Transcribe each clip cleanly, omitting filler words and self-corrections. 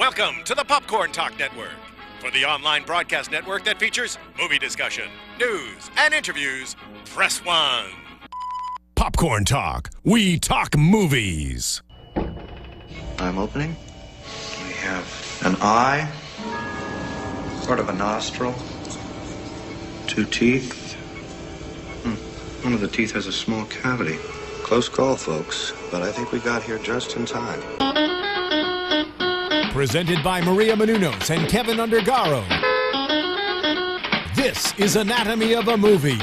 Welcome to the Popcorn Talk Network, for the online broadcast network that features movie discussion, news, and interviews. Press 1. Popcorn Talk. We talk movies. I'm opening. We have an eye, sort of a nostril, 2 teeth. One of the teeth has a small cavity. Close call, folks, but I think we got here just in time. Presented by Maria Menounos and Kevin Undergaro. This is Anatomy of a Movie.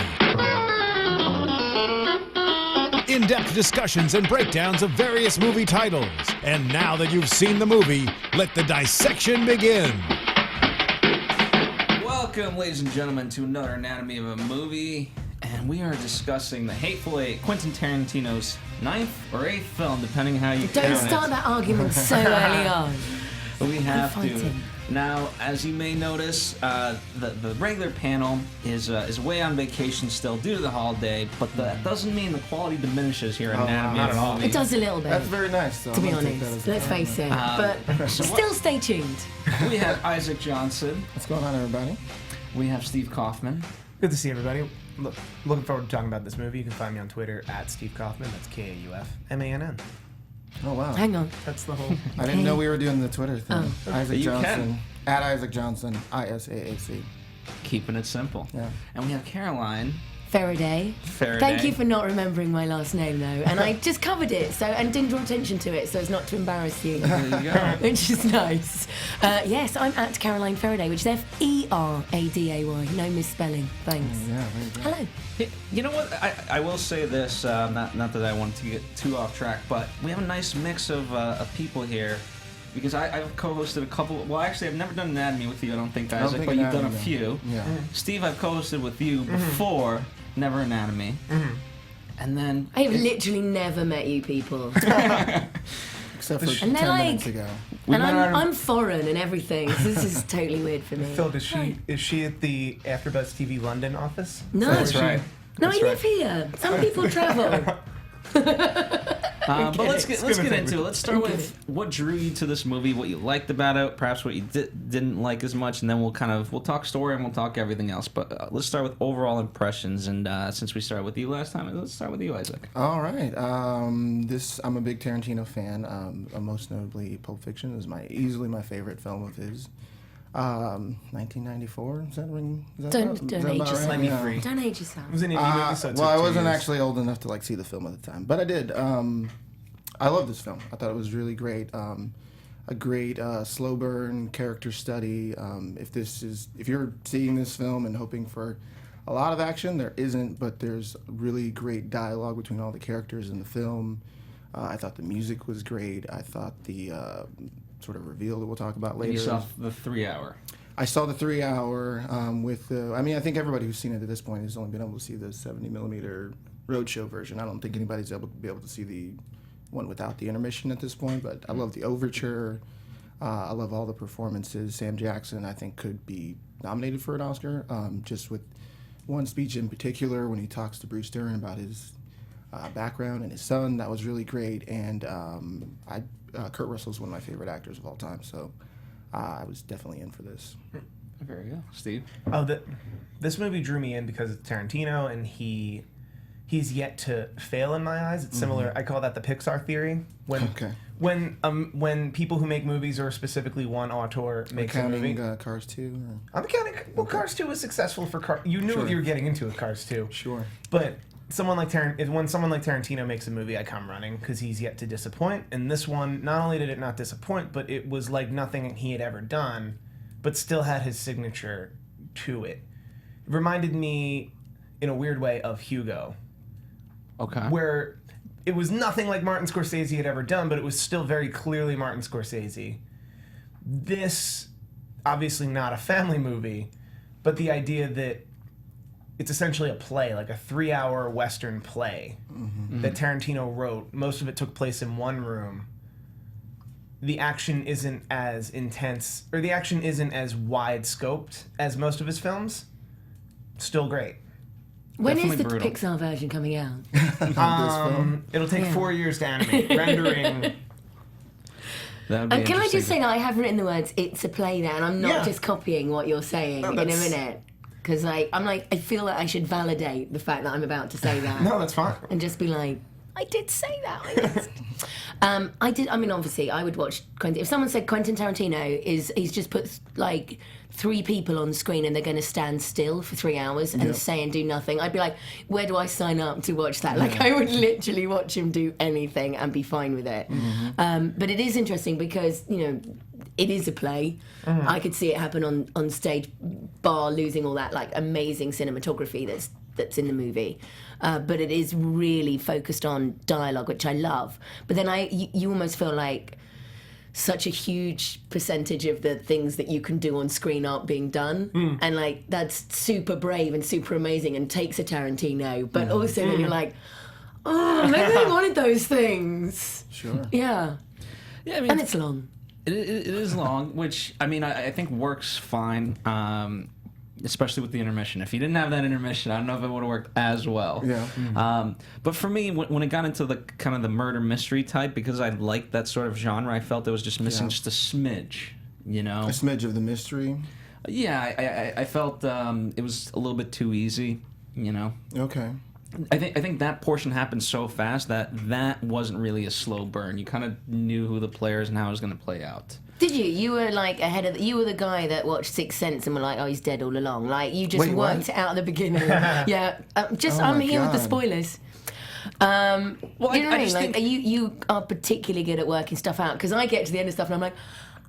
In-depth discussions and breakdowns of various movie titles. And now that you've seen the movie, let the dissection begin. Welcome, ladies and gentlemen, to another Anatomy of a Movie. And we are discussing The Hateful Eight, Quentin Tarantino's 9th or 8th film, depending how you count it. Don't start that argument so early on. We have to. Now, as you may notice, the regular panel is away on vacation still due to the holiday, but that doesn't mean the quality diminishes here at Anatomy of a Movie. It does a little bit. That's very nice, though. To be honest, let's face it. But still stay tuned. We have Isaac Johnson. What's going on, everybody? We have Steve Kaufmann. Good to see everybody. Looking forward to talking about this movie. You can find me on Twitter at Steve Kaufmann. That's Kaufmann. Oh, wow. Hang on. That's the whole... I didn't know we were doing the Twitter thing. Isaac You Johnson. can. At Isaac Johnson, ISAAC. Keeping it simple. Yeah. And we have Caroline. Feraday. Thank you for not remembering my last name, though. And I just covered it and didn't draw attention to it so as not to embarrass you. There you go. Which is nice. Yes, I'm at Caroline Feraday, which is Feraday. No misspelling. Thanks. Yeah, there you go. Hello. You know what? I will say this, not that I want to get too off track, but we have a nice mix of people here. Because I've co-hosted a couple... Well, actually, I've never done Anatomy with you, I don't think, Isaac, but you've done a few. Yeah. Steve, I've co-hosted with you before, never Anatomy. And then... I have literally never met you people. Except for 10 And then, minutes ago. And I'm foreign and everything. So this is totally weird for me. Phil, is she at the AfterBuzz TV London office? No. That's right. No, I live here. Some people travel. But let's get into it. Let's start with what drew you to this movie, what you liked about it, perhaps what you didn't like as much, and then we'll talk story and we'll talk everything else. But let's start with overall impressions. And since we started with you last time, let's start with you, Isaac. All right. I'm a big Tarantino fan. Most notably, Pulp Fiction is easily my favorite film of his. 1994. Is that ring? Don't age yourself. Let me free. Don't age yourself. It was an indie movie, so it took I 2 wasn't years. actually old enough to see the film at the time, but I did. I love this film. I thought it was really great. A great slow burn character study. If you're seeing this film and hoping for a lot of action, there isn't, but there's really great dialogue between all the characters in the film. I thought the music was great. I thought the sort of reveal that we'll talk about later. You saw the 3-hour. I saw the 3-hour with the... I think everybody who's seen it at this point has only been able to see the 70mm Roadshow version. I don't think anybody's able to see the one without the intermission at this point, but I love the overture. I love all the performances. Sam Jackson, I think, could be nominated for an Oscar, just with one speech in particular when he talks to Bruce Dern about his background and his son. That was really great, and Kurt Russell's one of my favorite actors of all time, so I was definitely in for this. Very good. Steve? This movie drew me in because it's Tarantino, and he's yet to fail in my eyes. It's similar. I call that the Pixar theory. When people who make movies, or specifically one auteur makes a movie. Cars 2? I'm counting. Well, Cars 2 was successful for Cars. You knew what you were getting into with Cars 2. Sure. But when someone like Tarantino makes a movie, I come running because he's yet to disappoint. And this one, not only did it not disappoint, but it was like nothing he had ever done, but still had his signature to it. It reminded me, in a weird way, of Hugo. Okay. Where it was nothing like Martin Scorsese had ever done, but it was still very clearly Martin Scorsese. This, obviously not a family movie, but the idea that it's essentially a play, like a 3-hour Western play that Tarantino wrote. Most of it took place in one room. The action isn't as intense, or the action isn't as wide-scoped as most of his films. Still great. When is the brutal. Pixar version coming out? It'll take 4 years to animate. Rendering That would be can I just interesting. say that I have written the words "it's a play" there, and I'm not just copying what you're saying in a minute. Because I feel like I should validate the fact that I'm about to say that. No, that's fine. And just be like, I did say that. I did. I mean, obviously, I would watch Quentin. If someone said Quentin Tarantino he's just put like 3 people on screen and they're going to stand still for 3 hours and say and do nothing, I'd be like, where do I sign up to watch that? Like, I would literally watch him do anything and be fine with it. But it is interesting because, you know, it is a play. I could see it happen on stage, bar losing all that like amazing cinematography that's in the movie. But it is really focused on dialogue, which I love. But then you almost feel like such a huge percentage of the things that you can do on screen aren't being done. And like that's super brave and super amazing and takes a Tarantino. But also then you're like, oh, maybe I wanted those things. Sure. Yeah. Yeah, I mean, And it's long. It is long, which, I mean, I think works fine, especially with the intermission. If you didn't have that intermission, I don't know if it would have worked as well. Yeah. But for me, when it got into the kind of the murder mystery type, because I liked that sort of genre, I felt it was just missing just a smidge, you know? A smidge of the mystery. Yeah, I felt it was a little bit too easy, you know? Okay. I think that portion happened so fast that wasn't really a slow burn. You kind of knew who the players and how it was going to play out. Did you? You were like ahead of. You were the guy that watched Sixth Sense and were like, "Oh, he's dead all along." Like you just worked it out at the beginning. Yeah. I'm here with the spoilers. Well, you know what I mean? Like you are particularly good at working stuff out because I get to the end of stuff and I'm like,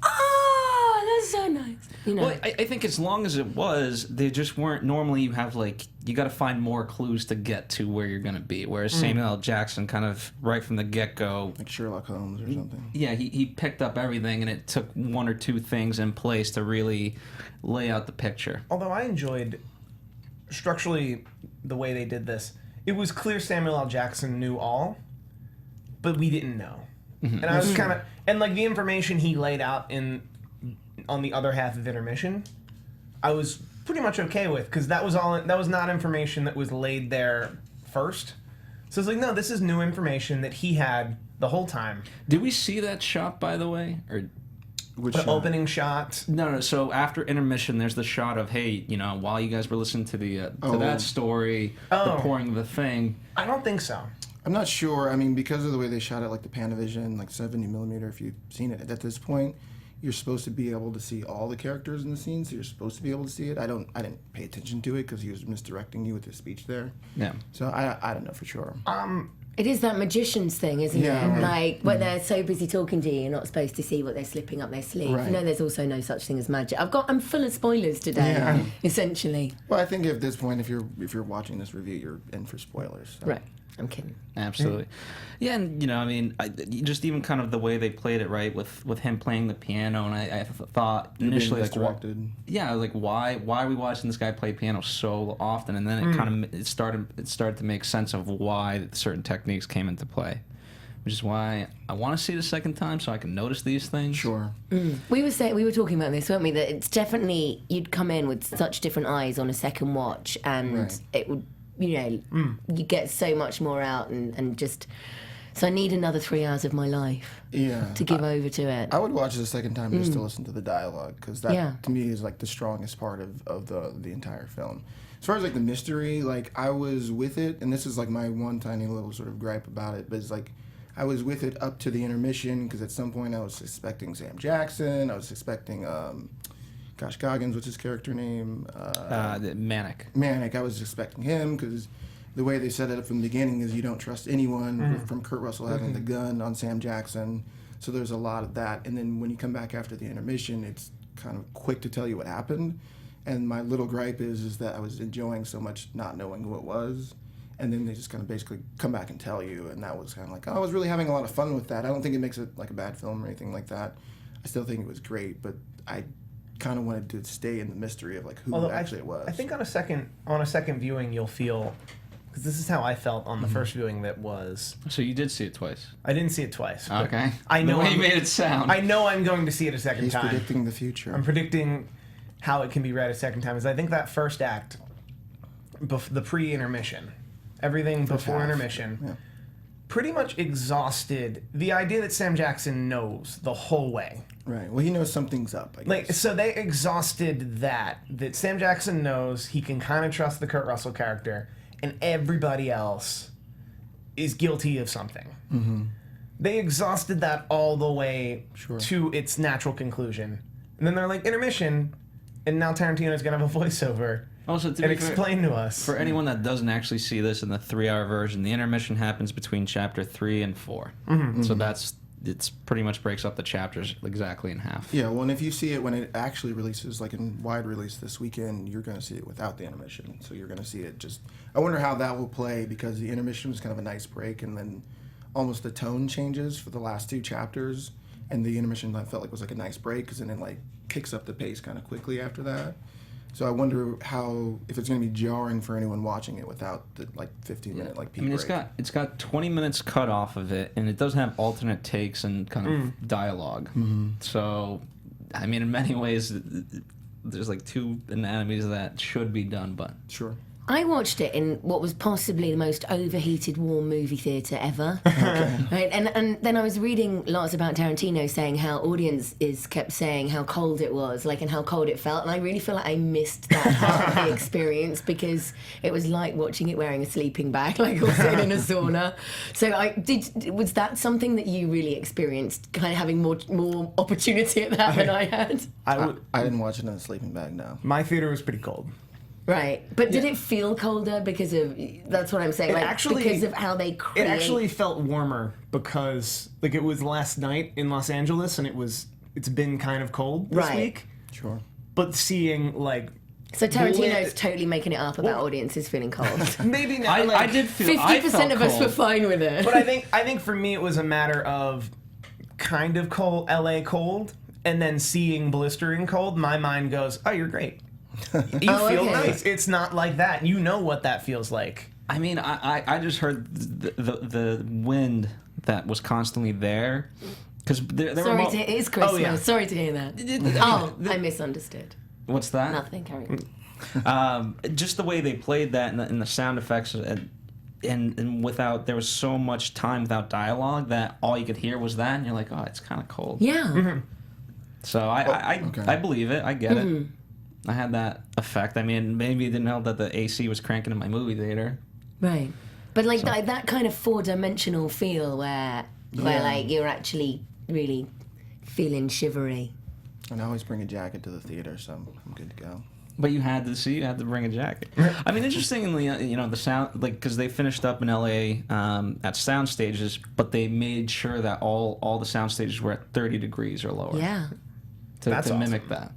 oh, that's so nice. You know. Well, I think as long as it was, they just weren't. Normally, you have like you got to find more clues to get to where you're going to be. Whereas Samuel L. Jackson, kind of right from the get go, Like Sherlock Holmes or something. yeah, he picked up everything, and it took 1 or 2 things in place to really lay out the picture. Although I enjoyed structurally the way they did this, it was clear Samuel L. Jackson knew all, but we didn't know. And I was kind of, and like the information he laid out on the other half of intermission, I was pretty much okay with because that was not information that was laid there first. So it's like, no, this is new information that he had the whole time. Did we see that shot, by the way, or? Which The opening shot. No. So after intermission, there's the shot of, hey, you know, while you guys were listening to the to that story, the pouring of the thing. I don't think so. I'm not sure. I mean, because of the way they shot it, like the Panavision, like 70 millimeter. If you've seen it at this point, you're supposed to be able to see all the characters in the scene. So you're supposed to be able to see it. I didn't pay attention to it because he was misdirecting you with his speech there. Yeah. So I don't know for sure. It is that magician's thing, isn't Yeah, it? right. Like, when they're so busy talking to you, you're not supposed to see what they're slipping up their sleeve. Right. You know, there's also no such thing as magic. I'm full of spoilers today, essentially. Well, I think at this point, if you're watching this review, you're in for spoilers. So. Right. I'm kidding. Absolutely. Yeah, and, you know, I mean, just even kind of the way they played it, right, with him playing the piano, and I thought initially, like, why are we watching this guy play piano so often? And then it started to make sense of why certain techniques came into play, which is why I want to see it a second time so I can notice these things. Sure. We were talking about this, weren't we? That it's definitely, you'd come in with such different eyes on a second watch, and it would, you know, you get so much more out, and just. So I need another 3 hours of my life to give over to it. I would watch it a second time just to listen to the dialogue, because that to me is like the strongest part of the entire film. As far as like the mystery, like I was with it, and this is like my one tiny little sort of gripe about it, but it's like I was with it up to the intermission, because at some point I was suspecting Sam Jackson, I was suspecting Goggins, what's his character name? Manic. I was expecting him, because the way they set it up from the beginning is you don't trust anyone, from Kurt Russell having the gun on Sam Jackson. So there's a lot of that. And then when you come back after the intermission, it's kind of quick to tell you what happened. And my little gripe is that I was enjoying so much not knowing who it was. And then they just kind of basically come back and tell you. And that was kind of like, I was really having a lot of fun with that. I don't think it makes it like a bad film or anything like that. I still think it was great, but I kind of wanted to stay in the mystery of like who actually it was. I think on a second viewing you'll feel, because this is how I felt on the first viewing that was. So you did see it twice? I didn't see it twice. Okay. I know the way you made it sound. I know I'm going to see it a second time. He's predicting the future. I'm predicting how it can be read a second time. Is I think that first act, the pre-intermission, everything before intermission, pretty much exhausted the idea that Sam Jackson knows the whole way. Right. Well, he knows something's up, I guess. Like, so they exhausted that Sam Jackson knows he can kind of trust the Kurt Russell character, and everybody else is guilty of something. Mm-hmm. They exhausted that all the way to its natural conclusion. And then they're like, intermission, and now Tarantino's going to have a voiceover also, and explain to us. For anyone that doesn't actually see this in the 3-hour version, the intermission happens between chapter 3 and 4. Mm-hmm. So it's pretty much breaks up the chapters exactly in half. Yeah, well, and if you see it when it actually releases, like in wide release this weekend, you're going to see it without the intermission. So you're going to see it just... I wonder how that will play, because the intermission was kind of a nice break, and then almost the tone changes for the last 2 chapters, and the intermission I felt like was like a nice break, because then it like kicks up the pace kind of quickly after that. So I wonder if it's going to be jarring for anyone watching it without the like 15-minute like peak break. It's got 20 minutes cut off of it, and it does have alternate takes and kind of dialogue. Mm-hmm. So, I mean, in many ways, there's like 2 anatomies that should be done, but sure. I watched it in what was possibly the most overheated warm movie theatre ever. Okay. Right? And then I was reading lots about Tarantino saying how audiences kept saying how cold it was, like, and how cold it felt. And I really feel like I missed that part of the experience, because it was like watching it wearing a sleeping bag, like, or sitting in a sauna. So was that something that you really experienced, kind of having more opportunity at that than I had? I didn't watch it in a sleeping bag, no. My theater was pretty cold. Right, but did it feel colder because of? That's what I'm saying. Because of how they create. It actually felt warmer because, like, it was last night in Los Angeles, and it's been kind of cold this week. Sure. But seeing like. So Tarantino's totally making it up about audiences feeling cold. Maybe not. I did feel 50% of us were fine with it. But I think for me it was a matter of kind of cold, LA cold, and then seeing blistering cold. My mind goes, "Oh, you're great." You feel nice. It's not like that. You know what that feels like. I mean, I just heard the wind that was constantly there. Because it is Christmas. Oh, yeah. Sorry to hear that. I misunderstood. What's that? Nothing. Carry on. Just the way they played that and the sound effects and without, there was so much time without dialogue that all you could hear was that, and you're like, oh, it's kind of cold. Yeah. Mm-hmm. So I believe it. I get it. I had that effect. I mean, maybe it didn't help that the AC was cranking in my movie theater. Right. But like that kind of 4-dimensional feel where like you're actually really feeling shivery. And I always bring a jacket to the theater, so I'm good to go. But you had to bring a jacket. I mean, interestingly, the sound, like, because they finished up in LA at sound stages, but they made sure that all the sound stages were at 30 degrees or lower. Yeah. To mimic that.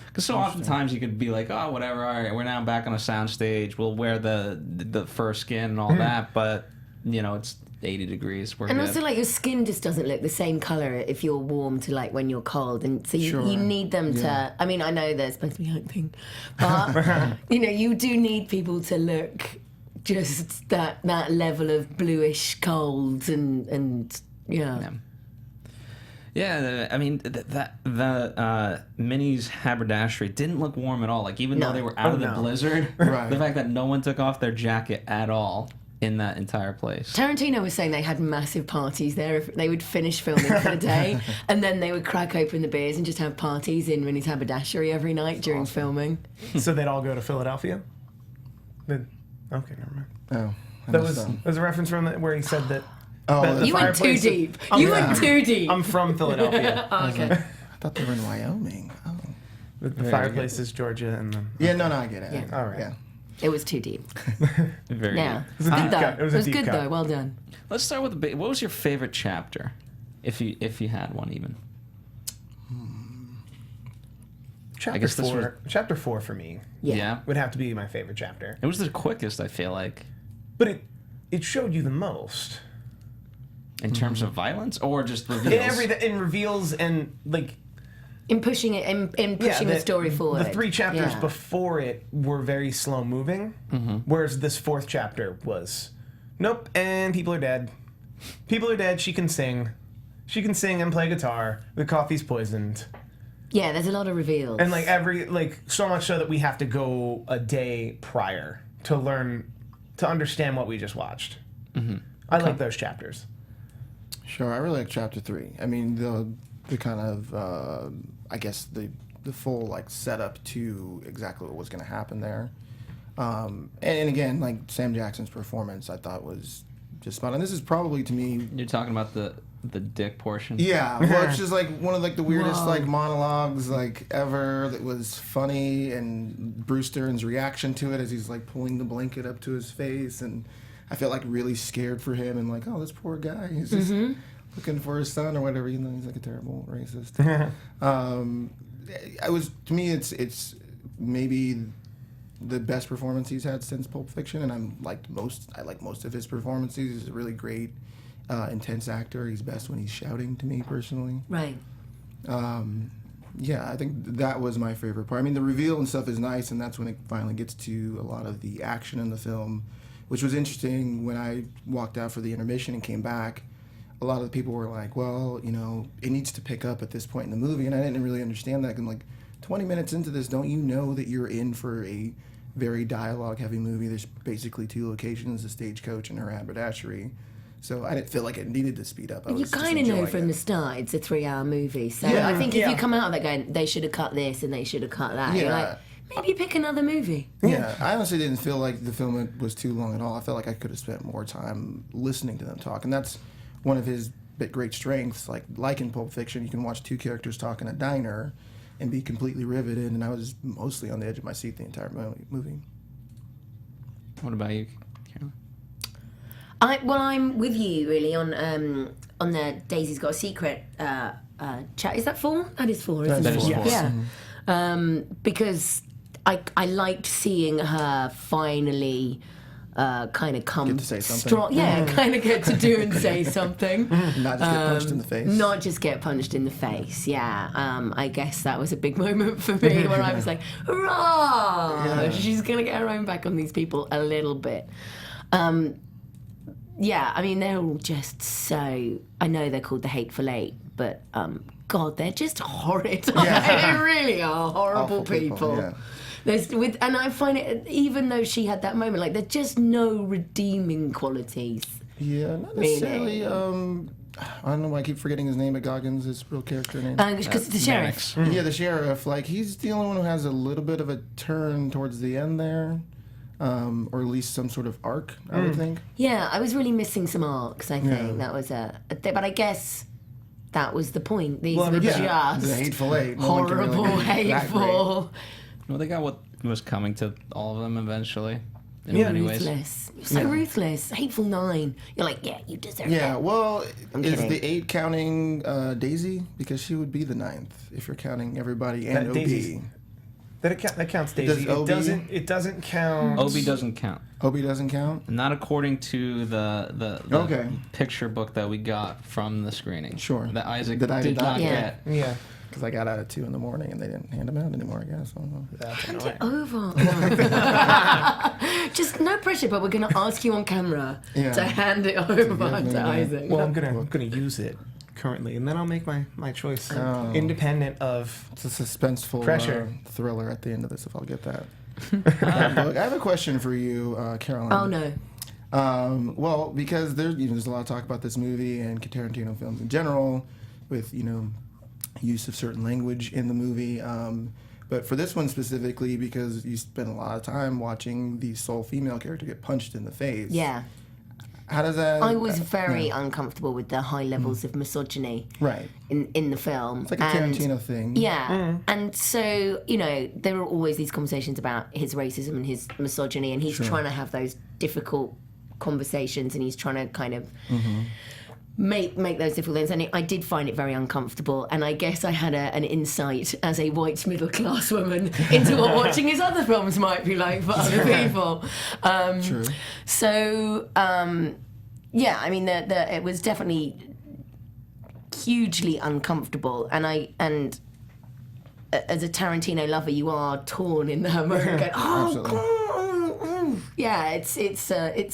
Because so oftentimes you could be like, oh, whatever, all right, we're now back on a sound stage. We'll wear the fur skin and all that, but, it's 80 degrees. We're good. Also, like, your skin just doesn't look the same color if you're warm to, like, when you're cold. And so you need them to... I mean, I know they're supposed to be acting, but, you do need people to look just that level of bluish cold and yeah. Yeah, I mean, the Minnie's haberdashery didn't look warm at all. Like, even though they were out of the blizzard, the fact that no one took off their jacket at all in that entire place. Tarantino was saying they had massive parties there. If they would finish filming for the day, and then they would crack open the beers and just have parties in Minnie's haberdashery every night during filming. So they'd all go to Philadelphia? Okay, never mind. Oh, there was a reference from where he said that... Oh, you went too deep. You went too deep. I'm from Philadelphia. Okay. I thought they were in Wyoming. Oh. The fireplace is Georgia, and then... Yeah, no, I get it. Yeah. All right. Yeah. It was too deep. Very deep. It was a deep cut. It was good though. Well done. Let's start with what was your favorite chapter, if you had one even? Chapter 4 for me. Yeah. Would have to be my favorite chapter. It was the quickest, I feel like. But it showed you the most. In terms of violence, or just reveals? In reveals and, like... In pushing it, in pushing the story forward. The 3 chapters before it were very slow moving, whereas this 4th chapter was, nope, and people are dead. People are dead, she can sing. She can sing and play guitar. The coffee's poisoned. Yeah, there's a lot of reveals. And, so much so that we have to go a day prior to understand what we just watched. I like those chapters. Sure, I really like chapter 3. I mean, the kind of I guess the full like setup to exactly what was going to happen there. And again, like Sam Jackson's performance, I thought was just spot on. This is probably to me. You're talking about the dick portion. Yeah, well, it's just like one of like the weirdest like monologues like ever. That was funny, and Bruce Dern's reaction to it as he's like pulling the blanket up to his face, and I felt like really scared for him and like, oh, this poor guy, he's just looking for his son or whatever. Even though he's like a terrible racist. To me, it's maybe the best performance he's had since Pulp Fiction, and I like most of his performances. He's a really great, intense actor. He's best when he's shouting, to me personally. Right. Yeah, I think that was my favorite part. I mean, the reveal and stuff is nice, and that's when it finally gets to a lot of the action in the film, which was interesting. When I walked out for the intermission and came back, a lot of the people were like, well, you know, it needs to pick up at this point in the movie, and I didn't really understand that. I'm like, 20 minutes into this, don't you know that you're in for a very dialogue-heavy movie? There's basically 2 locations, the Stagecoach and her haberdashery. So I didn't feel like it needed to speed up. You kind of know from the start it's a 3-hour movie. So I think if you come out of that going, they should have cut this and they should have cut that, you're like, maybe pick another movie. Yeah, I honestly didn't feel like the film was too long at all. I felt like I could have spent more time listening to them talk. And that's one of his great strengths. Like in Pulp Fiction, you can watch 2 characters talk in a diner and be completely riveted, and I was mostly on the edge of my seat the entire movie. What about you, Caroline? I'm with you really on the Daisy's Got a Secret chat. Is that 4? That is 4, isn't it? That is 4. Yeah. Because I liked seeing her finally kind of come Get to say something. strong. Yeah, kind of get to do and say something. Not just get punched in the face. Not just get punched in the face, yeah. I guess that was a big moment for me where I was like, hurrah! Yeah. She's going to get her own back on these people a little bit. Yeah, I mean, they're all just so... I know they're called the Hateful Eight, but, God, they're just horrid. Yeah. They really are horrible Awful people, yeah. And I find it, even though she had that moment, like, there's just no redeeming qualities. Yeah, not necessarily. I don't know why I keep forgetting his name, but Goggins, his real character name. Because the sheriff. Yeah, the sheriff. Like, he's the only one who has a little bit of a turn towards the end there. Or at least some sort of arc, I would think. Yeah, I was really missing some arcs, I think. That was but I guess that was the point. These were just the Hateful Eight. horrible, hateful. Well, they got what was coming to all of them eventually. In many ways. Ruthless. So ruthless. Hateful 9. You're like, yeah, you deserve that. Yeah, well, is kidding. the 8 counting Daisy? Because she would be the 9th if you're counting everybody and OB. Daisy's- That counts Daisy. It doesn't count. Obi doesn't count. OB doesn't count? Not according to the picture book that we got from the screening. Sure. That Isaac That I did did not not get. Yeah. Because I got out at 2 in the morning and they didn't hand them out anymore, I guess. I don't know. That's Hand annoying. it over. Just no pressure, but we're going to ask you on camera to hand it over to Isaac. Well, I'm gonna use it currently, and then I'll make my choice independent of. It's a suspenseful pressure thriller at the end of this, if I'll get that. I have a question for you, Caroline. Oh, no. Well, because there's a lot of talk about this movie and Tarantino films in general, with use of certain language in the movie. But for this one specifically, because you spend a lot of time watching the sole female character get punched in the face. Yeah. How does that? I was very uncomfortable with the high levels of misogyny in the film. It's like a Tarantino thing. Yeah. And so, there are always these conversations about his racism and his misogyny, and he's trying to have those difficult conversations, and he's trying to kind of make those difficult things. And I did find it very uncomfortable, and I guess I had an insight as a white middle-class woman into what watching his other films might be like for other people. True. So, yeah, I mean, it was definitely hugely uncomfortable, and as a Tarantino lover, you are torn in that moment, going, oh, yeah, it's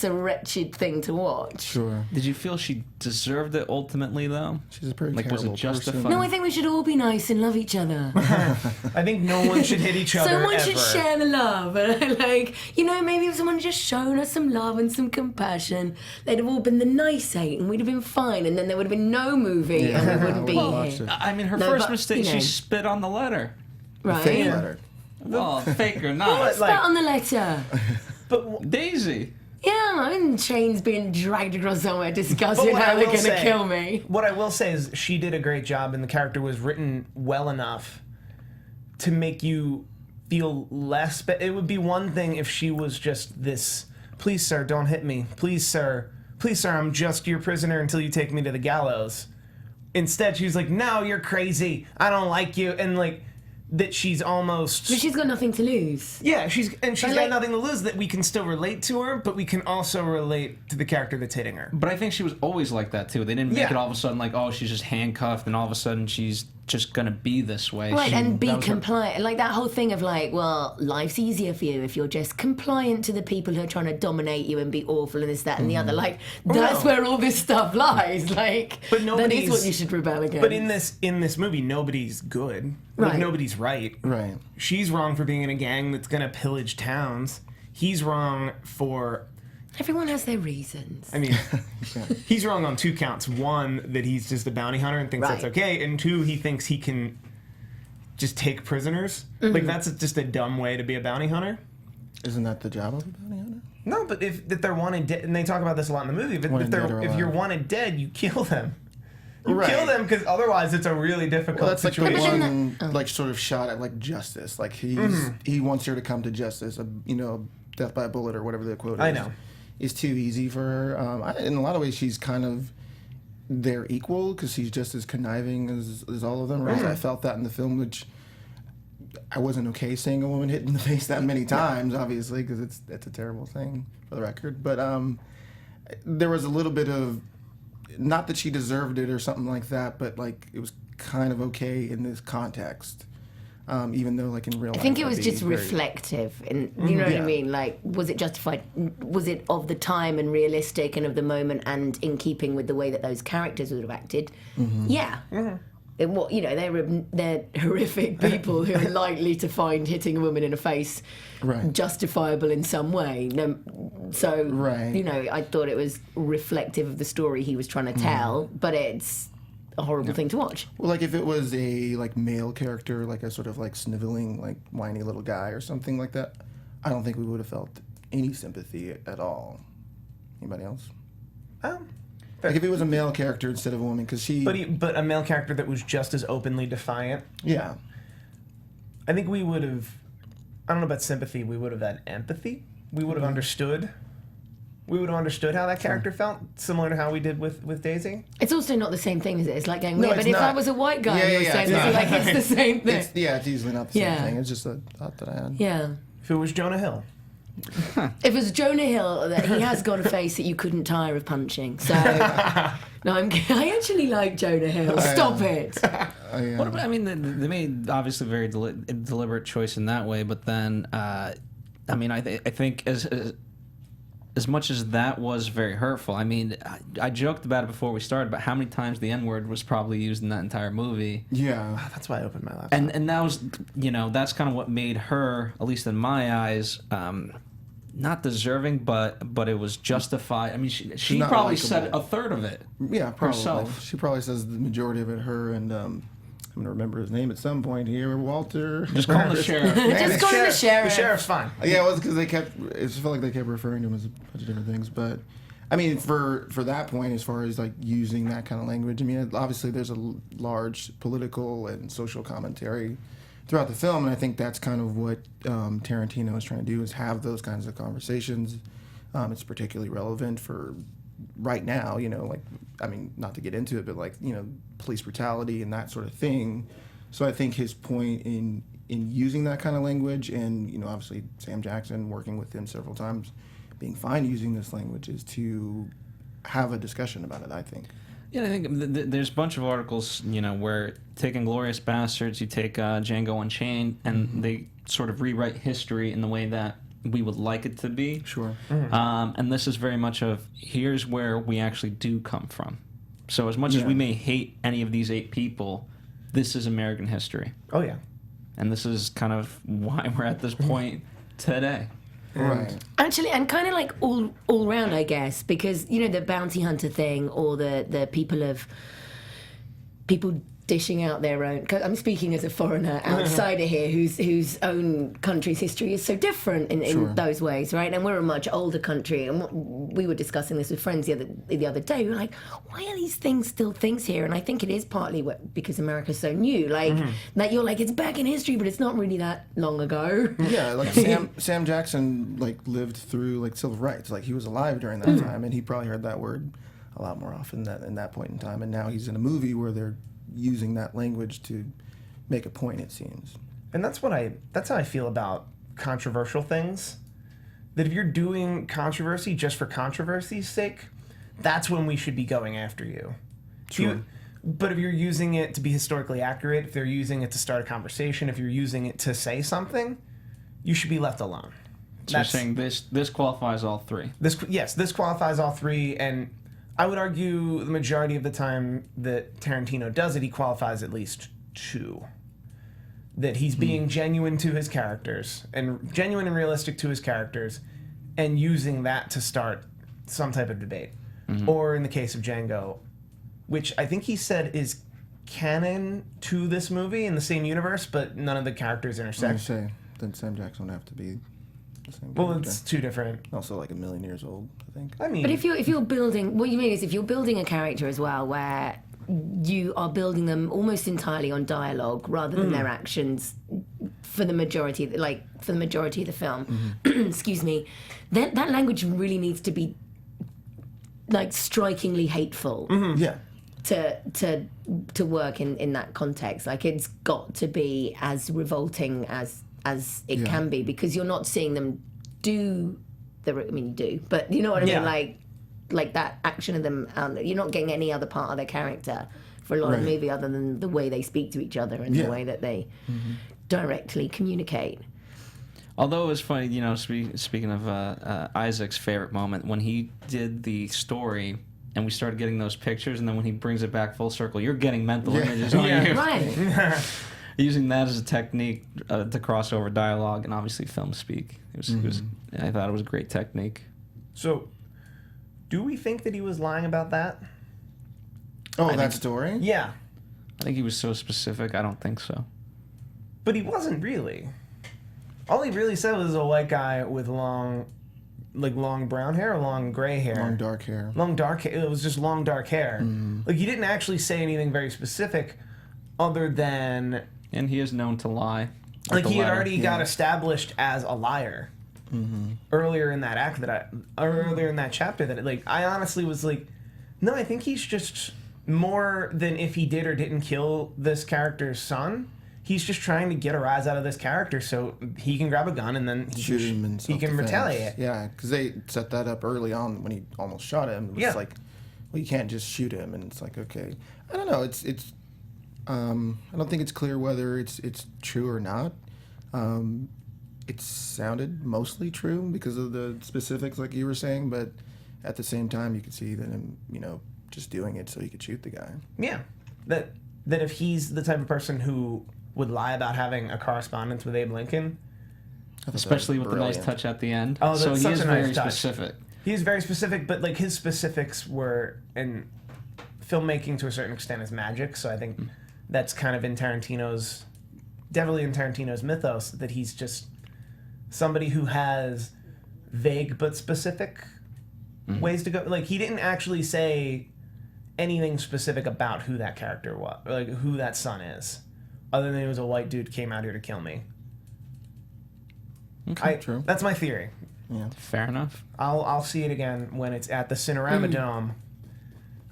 a wretched thing to watch. Sure. Did you feel she deserved it ultimately, though? She's a pretty Like, was it terrible justified? person. No, I think we should all be nice and love each other. I think no one should hit each other Someone ever. should share the love. And like, maybe if someone had just shown us some love and some compassion, they'd have all been the nice eight and we'd have been fine. And then there would have been no movie and we wouldn't be here. I mean, her No, first but, mistake, she spit on the letter. Right? Fake letter. Well, fake or not. Spat on the letter. But Daisy. Yeah, and chains being dragged across somewhere discussing what how I they're will going to say- kill me. what I will say is she did a great job, and the character was written well enough to make you feel less. But it would be one thing if she was just this, please, sir, don't hit me. Please, sir, I'm just your prisoner until you take me to the gallows. Instead, she was like, no, you're crazy. I don't like you. And like, that she's almost... But she's got nothing to lose. Yeah, she's got like- nothing to lose, that we can still relate to her, but we can also relate to the character that's hitting her. But I think she was always like that, too. They didn't make Yeah. it all of a sudden like, oh, she's just handcuffed, and all of a sudden she's just going to be this way. Right, and be that was her- compliant. Like that whole thing of like, well, life's easier for you if you're just compliant to the people who are trying to dominate you and be awful and this, that, and the other. Like, that's no. where all this stuff lies. Like, But that is nobody's- what you should rebel against. But in this movie, nobody's good. Like, Right. nobody's right. Right. She's wrong for being in a gang that's gonna pillage towns. He's wrong for... Everyone has their reasons. I mean, he's wrong on 2 counts. 1, that he's just a bounty hunter and thinks that's Right. okay. And 2, he thinks he can just take prisoners. Mm-hmm. Like, that's just a dumb way to be a bounty hunter. Isn't that the job of a bounty hunter? No, but if they're wanted dead, and they talk about this a lot in the movie, but Wanted dead or if you're alive. wanted dead, you kill them. You Right. kill them because otherwise it's a really difficult Well, that's like the situation. one, like sort of shot at like justice. Like he wants her to come to justice. Death by a bullet or whatever the quote is. I know. Is too easy for her. In a lot of ways, she's kind of their equal because she's just as conniving as all of them. Right? I felt that in the film, which I wasn't okay seeing a woman hit in the face that many times, obviously, because it's a terrible thing for the record. But there was a little bit of, not that she deserved it or something like that, but like it was kind of okay in this context. Even though, like in real life, I think it that'd was be just very- reflective, and you know what I Yeah. mean. Like, was it justified? Was it of the time and realistic and of the moment and in keeping with the way that those characters would have acted? Yeah. They're horrific people who are likely to find hitting a woman in the face Right. justifiable in some way. Right. I thought it was reflective of the story he was trying to tell, but it's a horrible thing to watch. Well, like if it was a like male character, like a sort of like sniveling, like whiny little guy or something like that, I don't think we would have felt any sympathy at all. Anybody else? Like if it was a male character instead of a woman, because she. But a male character that was just as openly defiant. Yeah. I think we would have. I don't know about sympathy. We would have had empathy. We would have understood. We would have understood how that character felt, similar to how we did with Daisy. It's also not the same thing, is it? It's like going, No, but it's if not. I was a white guy, Yeah, you were yeah, saying, it's this, not. like it's the same thing. It's easily not the same Yeah. thing. It's just a thought that I had. Yeah. If it was Jonah Hill. If it was Jonah Hill, that he has got a face that you couldn't tire of punching. So, no, I actually like Jonah Hill. Stop it. What about, I mean, they made obviously a very deliberate choice in that way, but then, I think as much as that was very hurtful, I mean, I joked about it before we started, but how many times the N-word was probably used in that entire movie. Yeah. That's why I opened my laptop. And that was, that's kind of what made her, at least in my eyes, not deserving, but it was justified. I mean, she not probably likable. said a third of it. Yeah, probably. herself. She probably says the majority of it. Her and I'm gonna remember his name at some point here. Walter. Just call him the sheriff. Just call him the sheriff. The sheriff's fine. Yeah, it was because they kept. It just felt like they kept referring to him as a bunch of different things. But I mean, for that point, as far as like using that kind of language, I mean, obviously there's a large political and social commentary throughout the film, and I think that's kind of what Tarantino is trying to do, is have those kinds of conversations. It's particularly relevant for right now, like, I mean, not to get into it, but like, police brutality and that sort of thing. So I think his point in using that kind of language, and, obviously Sam Jackson working with him several times, being fine using this language, is to have a discussion about it, I think. Yeah, I think there's a bunch of articles, where take Inglourious Bastards, you take Django Unchained, and they sort of rewrite history in the way that we would like it to be. Sure. And this is very much of, here's where we actually do come from. So as much as we may hate any of these 8 people, this is American history. Oh, yeah. And this is kind of why we're at this point today. Right. Actually, and kind of like all round, I guess, because, you know, the bounty hunter thing, or the people dishing out their own. Cause I'm speaking as a foreigner outsider here, whose own country's history is so different in those ways, right? And we're a much older country, and we were discussing this with friends the other day. We were like, why are these things still things here? And I think it is partly because America's so new, like that you're like, it's back in history, but it's not really that long ago. Yeah, like Sam Jackson like lived through like civil rights, like he was alive during that time, and he probably heard that word a lot more often in that point in time. And now he's in a movie where they're using that language to make a point, it seems. And that's how I feel about controversial things. That if you're doing controversy just for controversy's sake, that's when we should be going after you. Sure. But if you're using it to be historically accurate, if they're using it to start a conversation, if you're using it to say something, you should be left alone. So you're saying this qualifies all 3. This qualifies all 3, and I would argue the majority of the time that Tarantino does it, he qualifies at least 2. That he's being genuine to his characters, and genuine and realistic to his characters, and using that to start some type of debate. Or in the case of Django, which I think he said is canon to this movie in the same universe, but none of the characters intersect. Say, then Sam Jackson would have to be the same Well, character. it's 2 different. Also like a million years old, I think. I mean, But if you're building, what you mean is if you're building a character as well, where you are building them almost entirely on dialogue rather than their actions for the majority, of the film. Excuse me. That language really needs to be like strikingly hateful. Yeah. To work in that context. Like, it's got to be as revolting as it can be, because you're not seeing them do you do, but you know what I mean, like that action of them. You're not getting any other part of their character for a lot of the movie other than the way they speak to each other and the way that they directly communicate. Although it was funny, you know, speaking of Isaac's favorite moment, when he did the story and we started getting those pictures, and then when he brings it back full circle, you're getting mental images on you. Right. Using that as a technique to cross over dialogue and obviously film speak. It was, I thought it was a great technique. So, do we think that he was lying about that? Oh, that story? Yeah. I think he was so specific. I don't think so. But he wasn't really. All he really said was a white guy with long brown hair or long gray hair? Long dark hair. Long dark hair. It was just long dark hair. Like, he didn't actually say anything very specific other than... And he is known to lie. Like, he had already got established as a liar earlier in that earlier in that chapter. That, like, I honestly was like, no, I think he's just more than if he did or didn't kill this character's son. He's just trying to get a rise out of this character so he can grab a gun and then Shoot him in he can retaliate. Yeah, because they set that up early on when he almost shot him. It was like, well, you can't just shoot him, and it's like, okay, I don't know. It's I don't think it's clear whether it's true or not. It sounded mostly true because of the specifics, like you were saying, but at the same time, you could see that him, just doing it so he could shoot the guy. Yeah, that if he's the type of person who would lie about having a correspondence with Abe Lincoln, especially with the nice touch at the end. Oh, that's so he such is a nice very touch. specific. He is very specific, but like his specifics were in filmmaking to a certain extent is magic. So I think that's kind of definitely in Tarantino's mythos, that he's just somebody who has vague but specific ways to go. Like, he didn't actually say anything specific about who that character was, or like who that son is, other than he was a white dude came out here to kill me. Okay, true. That's my theory. Yeah. Fair enough. I'll see it again when it's at the Cinerama Dome.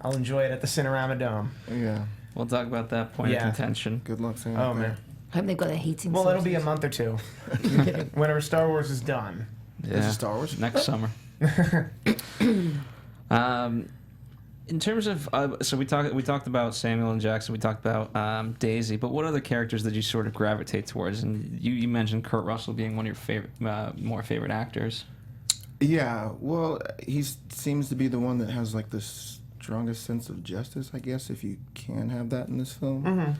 I'll enjoy it at the Cinerama Dome. Yeah. We'll talk about that point of contention. Good luck, Sam. Oh, man. I hope they've got their heating. Well, it'll be a month or two. Whenever Star Wars is done. Yeah. Is it Star Wars? Next summer. In terms of, so we talked about Samuel and Jackson, we talked about Daisy, but what other characters did you sort of gravitate towards? And you mentioned Kurt Russell being one of your favorite actors. Yeah, well, he seems to be the one that has like the strongest sense of justice, I guess, if you can have that in this film.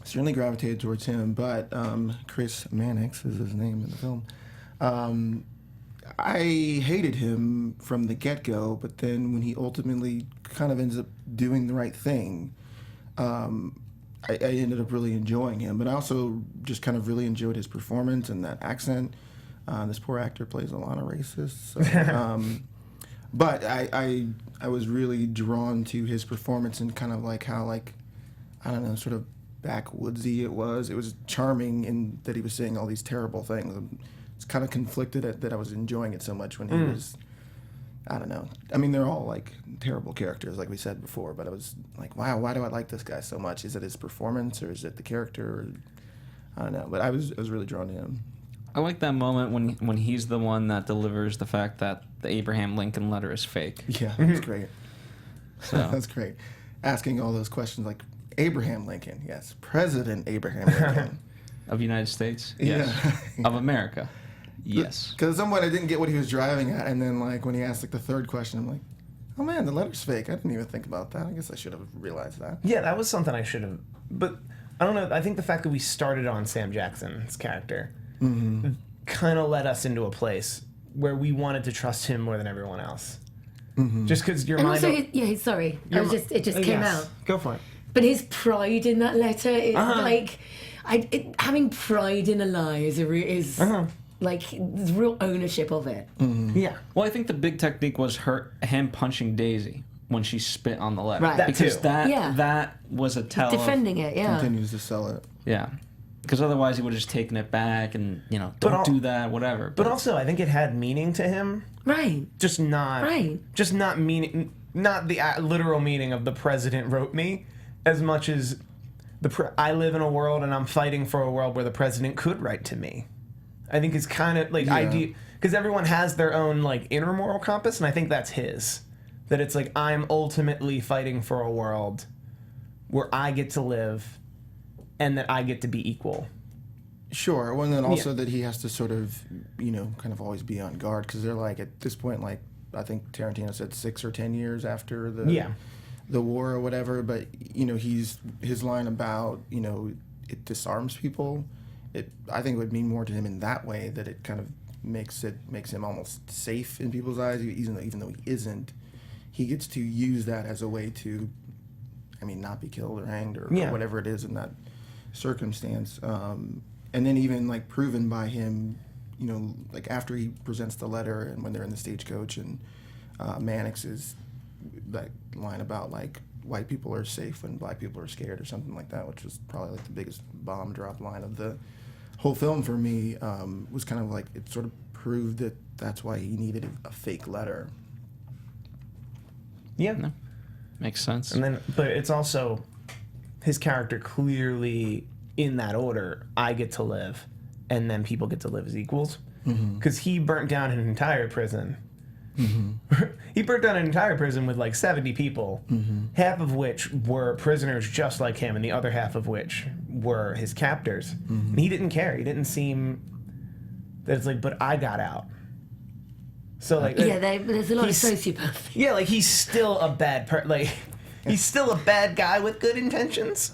Certainly gravitated towards him, but Chris Mannix is his name in the film. I hated him from the get-go, but then when he ultimately kind of ends up doing the right thing, I ended up really enjoying him. But I also just kind of really enjoyed his performance and that accent. This poor actor plays a lot of racists. So, but I was really drawn to his performance and kind of like how, like, I don't know, sort of backwoodsy it was. It was charming in that he was saying all these terrible things. It's kind of conflicted that I was enjoying it so much when he was, I don't know. I mean, they're all like terrible characters, like we said before, but I was like, wow, why do I like this guy so much? Is it his performance or is it the character? Or, I don't know, but I was really drawn to him. I like that moment when he's the one that delivers the fact that the Abraham Lincoln letter is fake. Yeah, that's great. So. That's great. Asking all those questions like, Abraham Lincoln, yes. President Abraham Lincoln. Of the United States? Yes. Yeah. Of America? Yes. Because at some point I didn't get what he was driving at, and then like when he asked like the third question, I'm like, oh man, the letter's fake. I didn't even think about that. I guess I should have realized that. Yeah, that was something I should have. But I don't know. I think the fact that we started on Sam Jackson's character kind of led us into a place where we wanted to trust him more than everyone else. Just because your And mind. also, sorry. It just came out. Go for it. But his pride in that letter is like, having pride in a lie is like there's real ownership of it. Yeah. Well, I think the big technique was him punching Daisy when she spit on the letter. Right. That Because too. that was a tell. Defending it, yeah. Continues to sell it. Yeah. Because otherwise he would have just taken it back and, don't do that, whatever. But also, I think it had meaning to him. Right. Just not meaning, not the literal meaning of the president wrote me, as much as I live in a world and I'm fighting for a world where the president could write to me. I think it's kind of like idea, because everyone has their own like inner moral compass, and I think that's his. That it's like, I'm ultimately fighting for a world where I get to live and that I get to be equal. Sure. Well, and then also that he has to sort of, kind of always be on guard, because they're like, at this point, like, I think Tarantino said 6 or 10 years after the war or whatever, but, his line about, it disarms people, I think it would mean more to him in that way, that it kind of makes him almost safe in people's eyes, even though he isn't. He gets to use that as a way to, not be killed or hanged or whatever it is in that circumstance. And then even like proven by him, like after he presents the letter and when they're in the stagecoach, and Mannix's that line about like white people are safe when black people are scared or something like that, which was probably like the biggest bomb drop line of the whole film for me, was kind of like, it sort of proved that that's why he needed a fake letter. Yeah. No. Makes sense. And then, but it's also his character clearly in that order. I get to live, and then people get to live as equals. Because he burnt down an entire prison. He burnt down an entire prison with like 70 people, half of which were prisoners just like him, and the other half of which were his captors. And he didn't care. He didn't seem that it's like, but I got out. So like, there's a lot of sociopaths. Yeah, like he's still a bad he's still a bad guy with good intentions.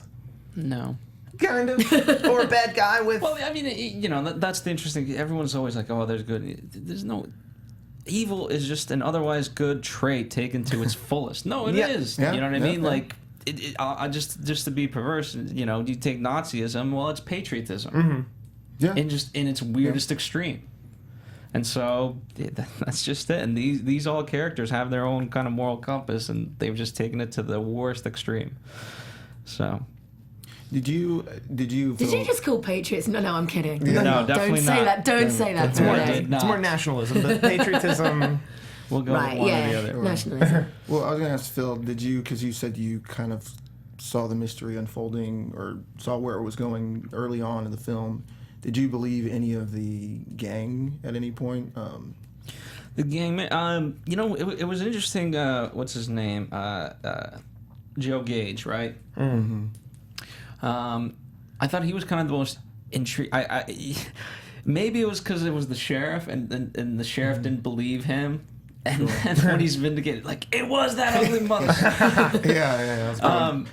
No. Kind of, or a bad guy with. Well, I mean, that's the interesting. Everyone's always like, "Oh, there's good." There's no. Evil is just an otherwise good trait taken to its fullest. No, it is. Yeah. You know what I mean? Yeah. Like, just to be perverse. You take Nazism. Well, it's patriotism. Yeah. In its weirdest extreme. And so that's just it. And these all characters have their own kind of moral compass, and they've just taken it to the worst extreme. So. Did you just call patriots? No, I'm kidding. Yeah. No, definitely don't say not. that. Don't say that. It's more nationalism. The patriotism. We'll go with one or the other. Nationalism. Well, I was going to ask Phil, because you said you kind of saw the mystery unfolding or saw where it was going early on in the film, did you believe any of the gang at any point? The gang man. It was interesting. What's his name? Joe Gage, right? Mm-hmm. I thought he was kind of the most intriguing. Maybe it was because it was the sheriff, and the sheriff didn't believe him. And then when he's vindicated, like, it was that ugly mother. Yeah.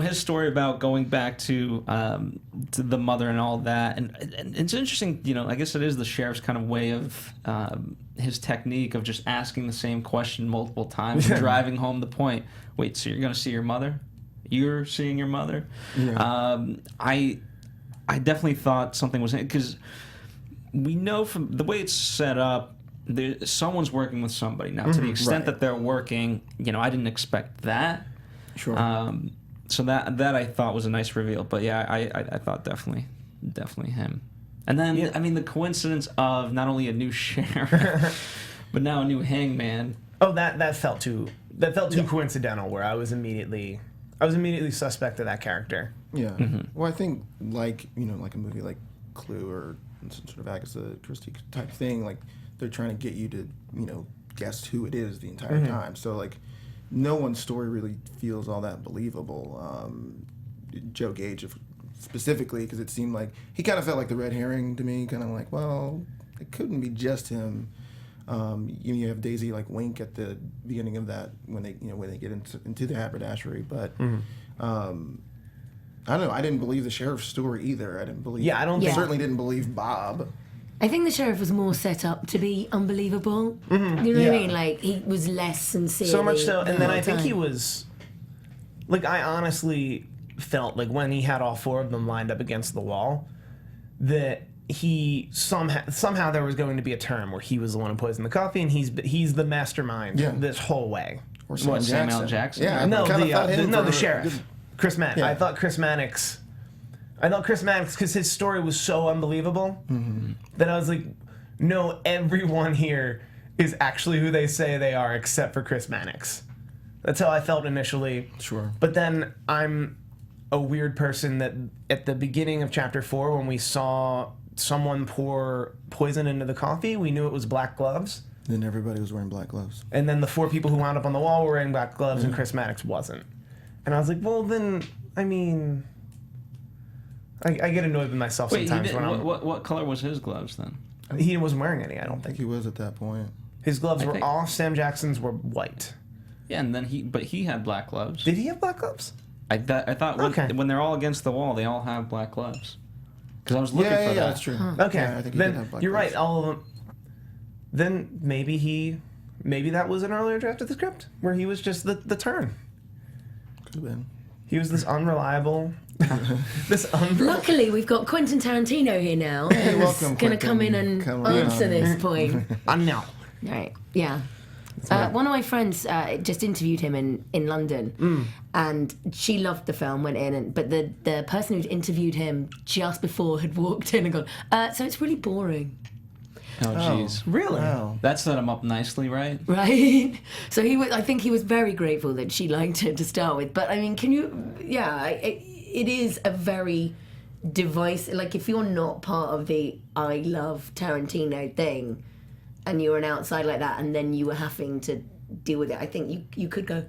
His story about going back to the mother and all that, and it's interesting. I guess it is the sheriff's kind of way of his technique of just asking the same question multiple times, and driving home the point. Wait, so you're gonna see your mother? You're seeing your mother? Yeah. I definitely thought something was because we know from the way it's set up. Someone's working with somebody now. To the extent that they're working, I didn't expect that. Sure. So that I thought was a nice reveal. But yeah, I thought definitely him. And then the coincidence of not only a new sheriff, but now a new hangman. Oh, that felt too coincidental. Where I was immediately suspect of that character. Yeah. Well, I think like a movie like Clue or some sort of Agatha Christie type thing, like they're trying to get you to guess who it is the entire time. So like no one's story really feels all that believable. Joe Gage specifically, because it seemed like he kind of felt like the red herring to me, kind of like, well, it couldn't be just him. You have Daisy like wink at the beginning of that when they get into the haberdashery, but I don't know. I didn't believe the sheriff's story either. I didn't believe. Yeah, I don't think. Certainly didn't believe Bob. I think the sheriff was more set up to be unbelievable. You know what I mean? Like, he was less sincere. So much so, and then I think he was... Like, I honestly felt like when he had all four of them lined up against the wall, that he somehow there was going to be a turn where he was the one who poisoned the coffee, and he's the mastermind this whole way. Or Samuel Jackson? Yeah, No, the sheriff. Chris Mannix. Yeah. I thought Chris Mannix, because his story was so unbelievable, that I was like, no, everyone here is actually who they say they are, except for Chris Mannix. That's how I felt initially. Sure. But then I'm a weird person that at the beginning of chapter 4, when we saw someone pour poison into the coffee, we knew it was black gloves. Then everybody was wearing black gloves. And then the 4 people who wound up on the wall were wearing black gloves, and Chris Mannix wasn't. And I was like, well, then, I mean, I get annoyed with myself sometimes when I'm... What color was his gloves then? He wasn't wearing any, I don't I think think. he was at that point. His gloves were off, Sam Jackson's were white. Yeah, and then he had black gloves. Did he have black gloves? I thought when they're all against the wall, they all have black gloves. Because I was looking for that. Yeah, that's true. Okay, Yeah, I think he did have then black you're gloves. right, all of them. Then maybe that was an earlier draft of the script, where he was just the turn. Could have been. He was this unreliable... Luckily, we've got Quentin Tarantino here now. Hey, who's welcome, going to come in Quentin. and Come on. answer this point. No. Right, yeah. One of my friends just interviewed him in London, and she loved the film, went in, but the person who'd interviewed him just before had walked in and gone, so it's really boring. Oh, jeez. Really? Wow. That set him up nicely, right? Right? So I think he was very grateful that she liked it to start with. But, I mean, it is a very divisive... Like, if you're not part of the I love Tarantino thing, and you're an outsider like that, and then you were having to deal with it, I think you could go,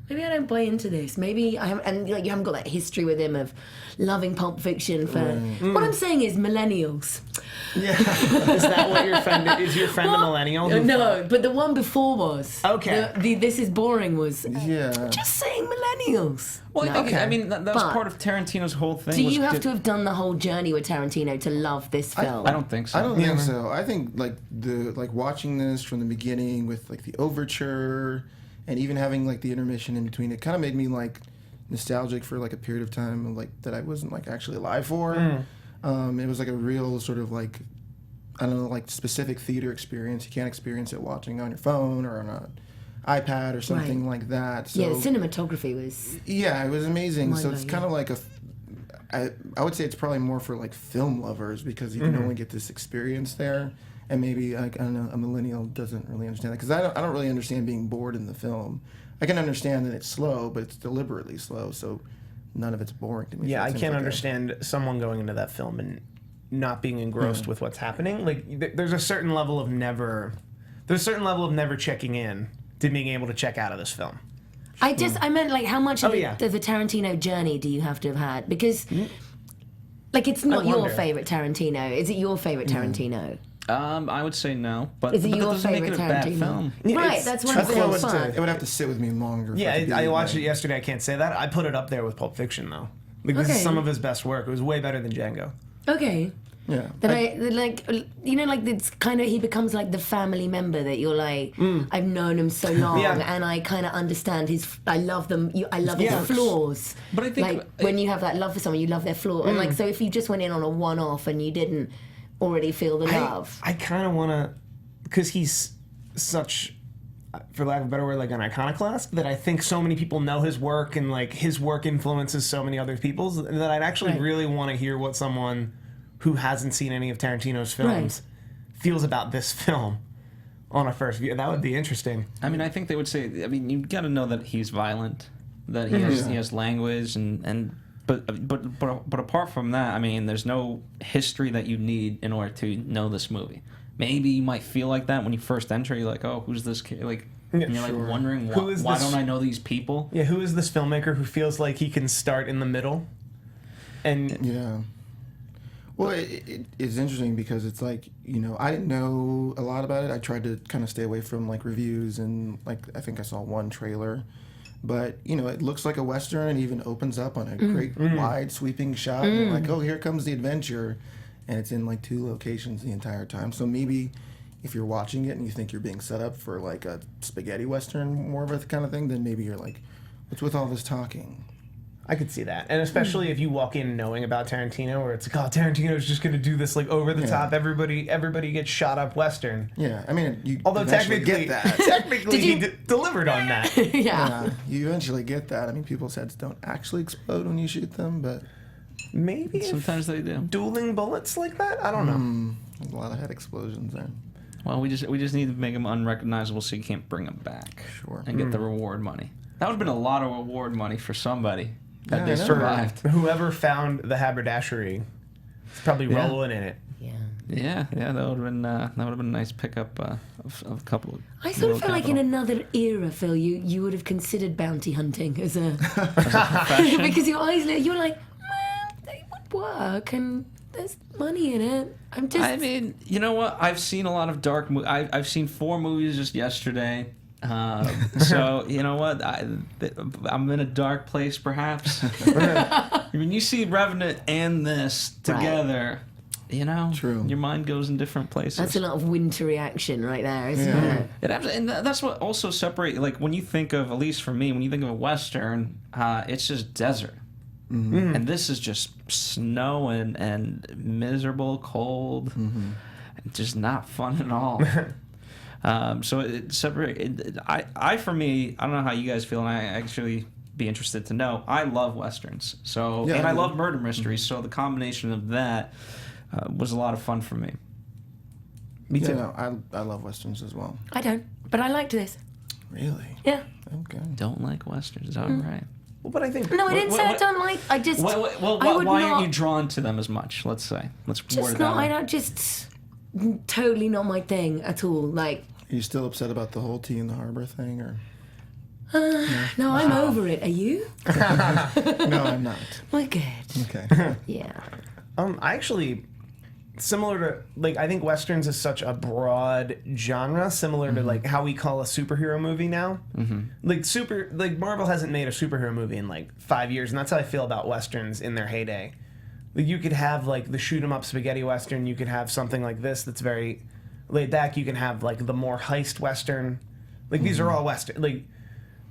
maybe I don't buy into this. Maybe I haven't... And, you haven't got that history with him of loving Pulp Fiction for... What I'm saying is millennials. Yeah. Is that what your friend is? Your friend a millennial? No, but the one before was. Okay. The This Is Boring was. Yeah. Just saying millennials. Well, No. I mean, that was But part of Tarantino's whole thing. Do was you have to have done the whole journey with Tarantino to love this film? I don't think so. I don't think so. I think watching this from the beginning with like the overture and even having like the intermission in between, it kind of made me like nostalgic for like a period of time like that I wasn't like actually alive for. It was like a real sort of like, I don't know, like specific theater experience. You can't experience it watching on your phone or on an iPad or something like that. So, yeah, the cinematography was. Yeah, it was amazing. So it's Mind-blowing, kind of like I would say it's probably more for like film lovers because you can only get this experience there. And maybe like I don't know, a millennial doesn't really understand that because I don't really understand being bored in the film. I can understand that it's slow, but it's deliberately slow, so none of it's boring to me. Yeah, So it I seems can't like understand someone going into that film and not being engrossed with what's happening. Like there's a certain level of never checking in to being able to check out of this film. I meant like how much of the Tarantino journey do you have to have had? Because like it's not your favorite Tarantino. Is it your favorite Tarantino? I would say no, but is it but your that doesn't make favorite it a bad Tarantino? film. Right, that's what I'm saying. It would have to sit with me longer. Yeah, I watched it yesterday. I can't say that. I put it up there with Pulp Fiction though. Like this is some of his best work. It was way better than Django. Okay. Yeah. Then like it's kind of he becomes like the family member that you're like I've known him so long and I kind of understand I love them. I love his flaws. But I think like when you have that love for someone, you love their flaw. And like so if you just went in on a one-off and you didn't already feel the love, I kind of want to, because he's such, for lack of a better word, like an iconoclast, that I think so many people know his work and like his work influences so many other people's that I'd actually really want to hear what someone who hasn't seen any of Tarantino's films feels about this film on a first view. That would be interesting. I mean, I think they would say, I mean, you got to know that he's violent, that he has language, but apart from that, I mean, there's no history that you need in order to know this movie. Maybe you might feel like that when you first enter. You're like, oh, who's this kid? Like, and you're like wondering why don't I know these people? Yeah, who is this filmmaker who feels like he can start in the middle? And well, it's interesting because it's like, I didn't know a lot about it. I tried to kind of stay away from like reviews and like I think I saw one trailer. But, it looks like a Western. It even opens up on a great wide sweeping shot. And you're like, oh, here comes the adventure. And it's in like 2 locations the entire time. So maybe if you're watching it and you think you're being set up for like a spaghetti Western, more of a kind of thing, then maybe you're like, what's with all this talking? I could see that. And especially if you walk in knowing about Tarantino, where it's like, oh, Tarantino's just going to do this like over the top, everybody gets shot up Western. Yeah, I mean, you although eventually get that. Technically, he delivered on that. You eventually get that. I mean, people's heads don't actually explode when you shoot them, but maybe sometimes they do. Dueling bullets like that? I don't know. There's a lot of head explosions there. Well, we just need to make them unrecognizable so you can't bring them back. Sure. And get the reward money. That would have been a lot of reward money for somebody. That they survived. Whoever found the haberdashery is probably rolling in it. Yeah, that would have been a nice pickup of a couple of. I sort of feel like in another era, Phil, you would have considered bounty hunting as a profession. because you're like, they would work and there's money in it. I mean, you know what? I've seen a lot of dark movies. I've seen 4 movies just yesterday. So you know what, I'm in a dark place perhaps. When you see Revenant and this together, True. your mind goes in different places. That's a lot of wintry action right there, isn't it? And that's what also separates, like when you think of, at least for me, when you think of a Western, it's just desert. And this is just snow and miserable, cold, and just not fun at all. So it separates. For me, I don't know how you guys feel, and I actually be interested to know. I love Westerns, and I love murder mysteries. So the combination of that was a lot of fun for me. Me too. I love Westerns as well. I don't, but I liked this. Really? Yeah. Okay. Don't like Westerns, all right. Well, but I think no, I didn't say I don't like. I just. Why aren't you drawn to them as much? Let's say. Let's word it that way. I don't just. Totally not my thing at all. Like, are you still upset about the whole tea in the harbor thing, or? No, I'm over it. Are you? No, I'm not. We're good. Okay. Yeah. I actually, similar to like, I think Westerns is such a broad genre, similar to like how we call a superhero movie now. Like Marvel hasn't made a superhero movie in like 5 years, and that's how I feel about Westerns in their heyday. Like you could have like the shoot 'em up spaghetti Western. You could have something like this that's very laid back. You can have like the more heist Western. Like these are all Western. Like,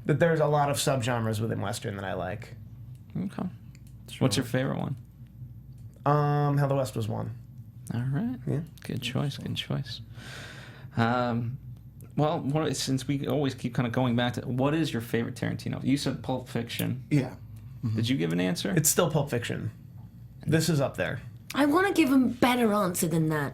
but there's a lot of subgenres within Western that I like. Okay. What's your favorite one? How the West Was Won. All right. Yeah. Good choice. Good choice. Well, since we always keep kind of going back to, what is your favorite Tarantino? You said Pulp Fiction. Yeah. Did you give an answer? It's still Pulp Fiction. This is up there. I want to give a better answer than that.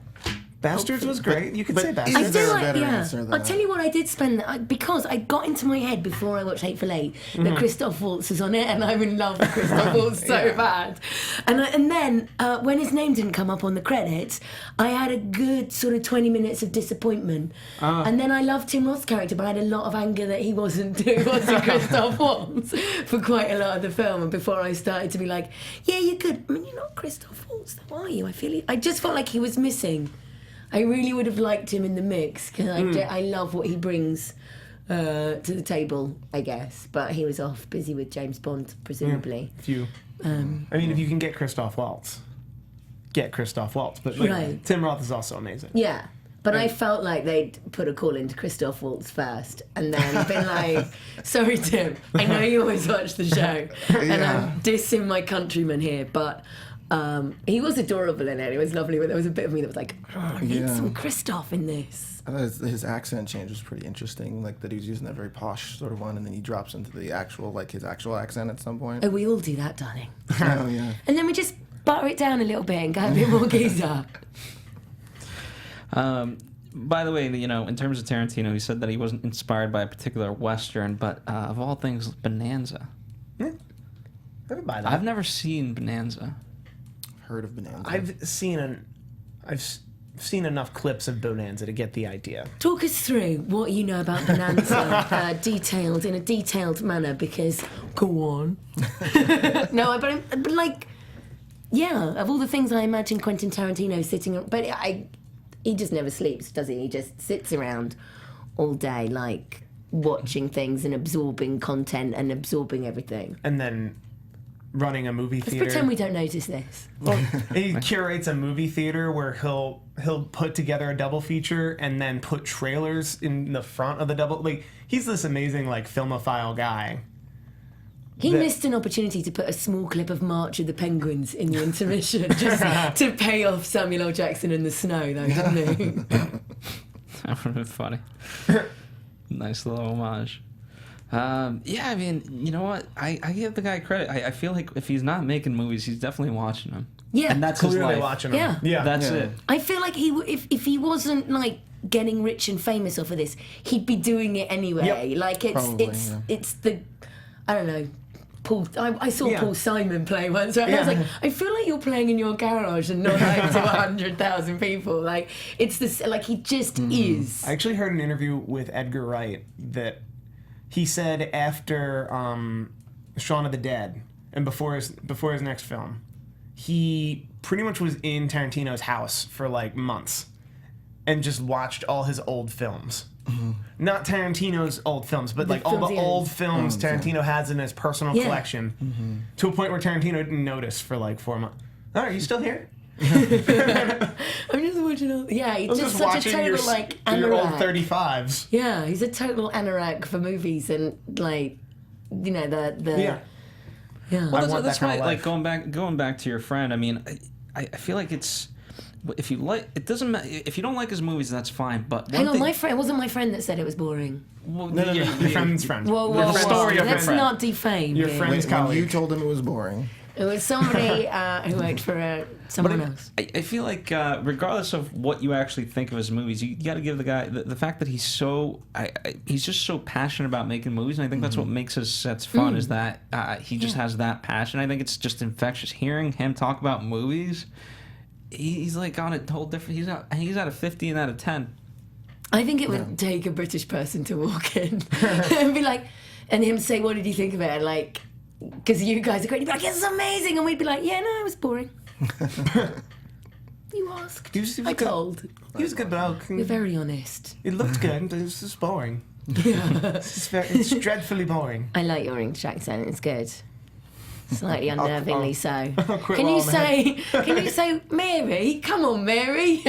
Bastards was great. You could say Is Bastards. I there feel a like, better yeah. answer than I'll that? tell you what I did spend, because I got into my head before I watched Hateful Eight that Christoph Waltz was on it, and I'm in love with Christoph Waltz so bad. And then when his name didn't come up on the credits, I had a good sort of 20 minutes of disappointment. And then I loved Tim Roth's character, but I had a lot of anger that he wasn't Christoph Waltz for quite a lot of the film. And before I started to be like, yeah, you're good. I mean, you're not Christoph Waltz, though, are you? I just felt like he was missing. I really would have liked him in the mix because I love what he brings to the table, I guess. But he was off busy with James Bond, presumably. I mean, if you can get Christoph Waltz, get Christoph Waltz. But Right. Tim Roth is also amazing. Yeah. But I felt like they'd put a call into Christoph Waltz first and then been like, sorry, Tim, I know you always watch the show and I'm dissing my countryman here, but he was adorable in it. It was lovely, but there was a bit of me that was like, oh, I need some Christoph in this. I thought his accent change was pretty interesting, like that he was using that very posh sort of one, and then he drops into the actual, like his actual accent at some point. Oh, we all do that, darling. Oh, yeah. And then we just butter it down a little bit and go a bit more geezer. By the way, in terms of Tarantino, he said that he wasn't inspired by a particular Western, but of all things, Bonanza. I could buy that. I've never seen Bonanza. Heard of Bonanza. I've seen enough clips of Bonanza to get the idea. Talk us through what you know about Bonanza, detailed in a detailed manner, because go on. No, but like, yeah, of all the things I imagine Quentin Tarantino sitting, but he just never sleeps, does he? He just sits around all day, like watching things and absorbing content and absorbing everything. And then running a movie theater. Let's pretend we don't notice this. He curates a movie theater where he'll put together a double feature and then put trailers in the front of the double. Like, he's this amazing, like, filmophile guy. He missed an opportunity to put a small clip of March of the Penguins in the intermission just to pay off Samuel L. Jackson in the snow, though, didn't he? That would have been funny. Nice little homage. Yeah, I mean, you know what? I give the guy credit. I feel like if he's not making movies, he's definitely watching them. Yeah. And that's his Clearly life. watching him. Yeah. That's it. I feel like if he wasn't, like, getting rich and famous off of this, he'd be doing it anyway. Yep. Like, it's the, I don't know, Paul. I saw Paul Simon play once, right? And I was like, I feel like you're playing in your garage and not like to 100,000 people. Like, it's this, like, he just is. I actually heard an interview with Edgar Wright that he said after Shaun of the Dead and before his next film, he pretty much was in Tarantino's house for like months and just watched all his old films. Mm-hmm. Not Tarantino's old films, but like all the old films Tarantino has in his personal collection, to a point where Tarantino didn't notice for like 4 months. Oh, are you still here? I'm just watching all. Yeah, he's just such a total like anorak. Your old 35s. Yeah, he's a total anorak for movies and like, you know, the yeah. Well, that's kind why, of like, going back to your friend. I mean, I feel like it's, if you like, it doesn't matter if you don't like his movies, that's fine. But hang on, my friend, it wasn't my friend that said it was boring. Well, No, your friend's friend. Whoa, let's not defame your him. friend's When colleague. you told him it was boring. It was somebody who worked for someone else. I feel like regardless of what you actually think of his movies, you got to give the guy the fact that he's so he's just so passionate about making movies, and I think that's what makes his sets fun is that he just has that passion. I think it's just infectious. Hearing him talk about movies, he's like on a whole different. He's at a 50 and out of 10. I think it would take a British person to walk in and be like, and him say, "What did you think of it?" And like, because you guys are great, he'd be like, "It's amazing," and we'd be like, "Yeah, no, it was boring." You asked. I told. He was a good bloke. We're very honest. It looked good, but it was just boring. It's dreadfully boring. I like your English accent. It's good. Slightly unnervingly so. quit Can while you I'm ahead. say Mary? Come on, Mary.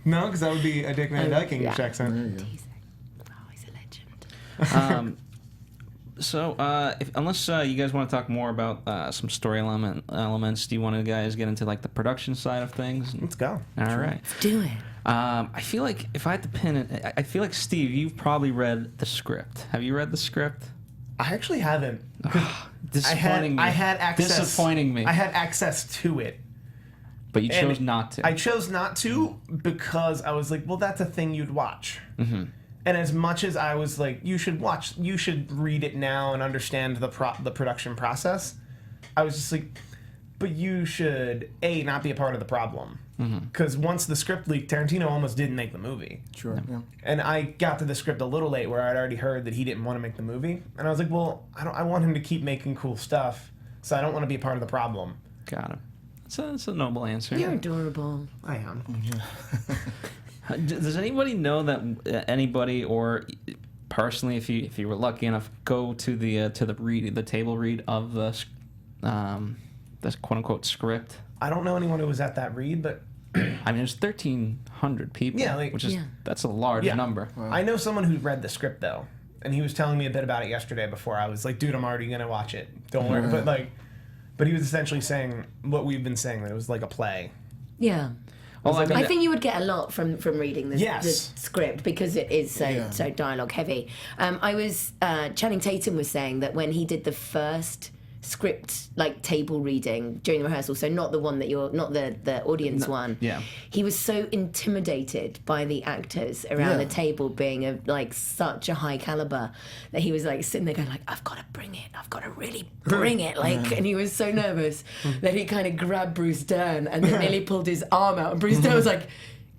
No, because that would be a Dick Van Dyke English accent. Oh, he's a legend. So, unless you guys want to talk more about some story elements, do you want to guys get into like the production side of things? Let's go. All right. Let's do it. I feel like if I had to pin it, I feel like Steve, you've probably read the script. Have you read the script? I actually haven't. Disappointing me. I had access. Disappointing me. I had access to it, But you chose not to. I chose not to because I was like, well, that's a thing you'd watch. Mm-hmm. And as much as I was like, you should read it now and understand the production process, I was just like, but you should, not be a part of the problem. Because once the script leaked, Tarantino almost didn't make the movie. Sure. Yeah. And I got to the script a little late where I'd already heard that he didn't want to make the movie. And I was like, well, I want him to keep making cool stuff, so I don't want to be a part of the problem. Got him. That's a noble answer. You're adorable. I am. Does anybody know that anybody, or personally, if you were lucky enough, go to the table read of the quote unquote script? I don't know anyone who was at that read, but I mean, there's 1,300 people, that's a large number. Wow. I know someone who read the script though, and he was telling me a bit about it yesterday. Before I was like, dude, I'm already gonna watch it. Don't worry. But he was essentially saying what we've been saying, that it was like a play. Yeah. Well, I think you would get a lot from reading the script because it is so dialogue heavy. Channing Tatum was saying that when he did the first script table reading during the rehearsal, so not the one that not the audience one. Yeah. He was so intimidated by the actors around the table being of such a high caliber that he was sitting there going I've got to bring it. I've got to really bring it. And he was so nervous that he kind of grabbed Bruce Dern and then nearly pulled his arm out. And Bruce Dern was like,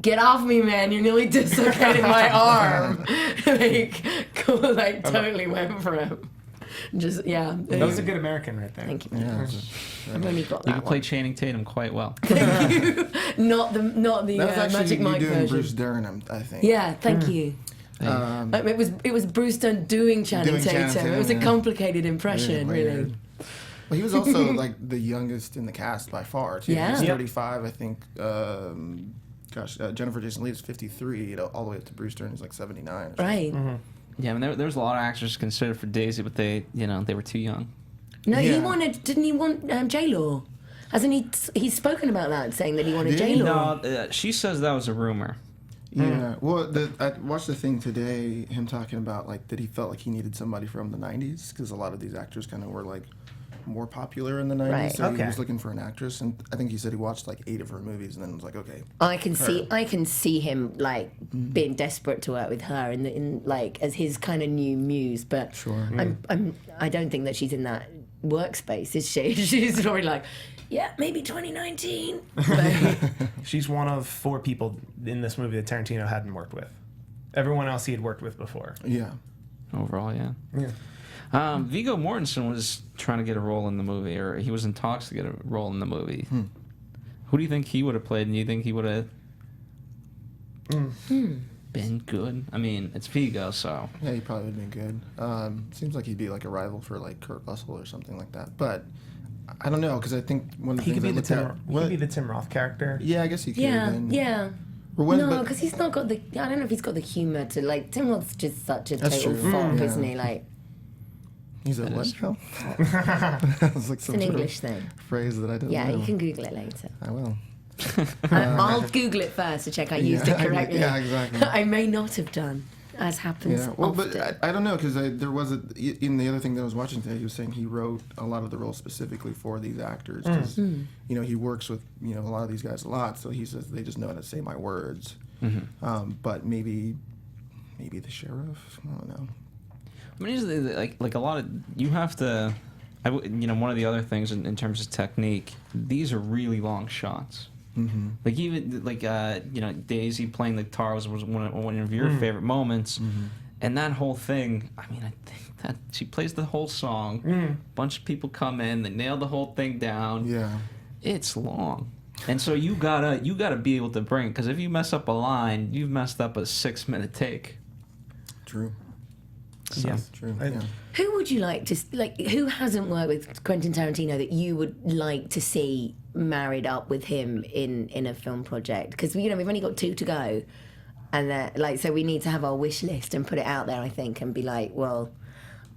get off me, man! You're nearly dislocating my arm. Totally went for him. That was a good American right there. Thank you. Yeah. I've only got that. You can play Channing Tatum quite well. Thank you. Not the that was actually Magic Mike doing version. Bruce Dern, I think. Yeah, thank you. It was Bruce Dern doing Channing Tatum. It was a complicated impression, really. Well, he was also the youngest in the cast by far too. Yeah. He's 35, I think. Jennifer Jason Leigh is 53. All the way up to Bruce Dern is 79. Right. Mm-hmm. Yeah, I mean, there was a lot of actors considered for Daisy, but they were too young. No, didn't he want J-Law? Hasn't he's spoken about that, saying that he wanted J-Law? No, she says that was a rumor. Yeah, well, I watched the thing today, him talking about that he felt like he needed somebody from the 90s, because a lot of these actors kind of were more popular in the 90s, right. so he was looking for an actress, and I think he said he watched 8 of her movies, and then was like, okay. I can see him being desperate to work with her in as his kind of new muse, but sure. I don't think that she's in that workspace, is she? She's probably maybe 2019. She's one of 4 people in this movie that Tarantino hadn't worked with. Everyone else he had worked with before. Yeah. Overall, yeah. Yeah. Viggo Mortensen was trying to get a role in the movie, or he was in talks to get a role in the movie. Who do you think he would have played, and do you think he would have been good? I mean, it's Viggo, so... Yeah, he probably would have been good. Seems like he'd be a rival for Kurt Russell or something like that. But I don't know, because I think one of the he things could be the Tim Roth character. Yeah, I guess he could. Yeah. No, because he's not got the... I don't know if he's got the humour to... Tim Roth's just such a total fop, isn't he? He's a what? It's it's an English thing. Phrase that I don't know. Yeah, you can Google it later. I will. I'll Google it first to check I used it correctly. Yeah, exactly. I may not have done, as happens often. But I don't know, because there was in the other thing that I was watching today, he was saying he wrote a lot of the roles specifically for these actors, because he works with a lot of these guys a lot, so he says they just know how to say my words. But maybe the sheriff, I don't know. I mean, like a lot of you have to. One of the other things in terms of technique, these are really long shots. Even Daisy playing the guitar was one of your favorite moments, and that whole thing. I mean, I think that she plays the whole song. A bunch of people come in, they nail the whole thing down. Yeah, it's long, and so you gotta be able to bring. Because if you mess up a line, you've messed up a 6-minute take. True. So. Yeah, true. Yeah. Who would you like to who hasn't worked with Quentin Tarantino that you would like to see married up with him in a film project? Because we've only got 2 to go, and so we need to have our wish list and put it out there, I think, and be well,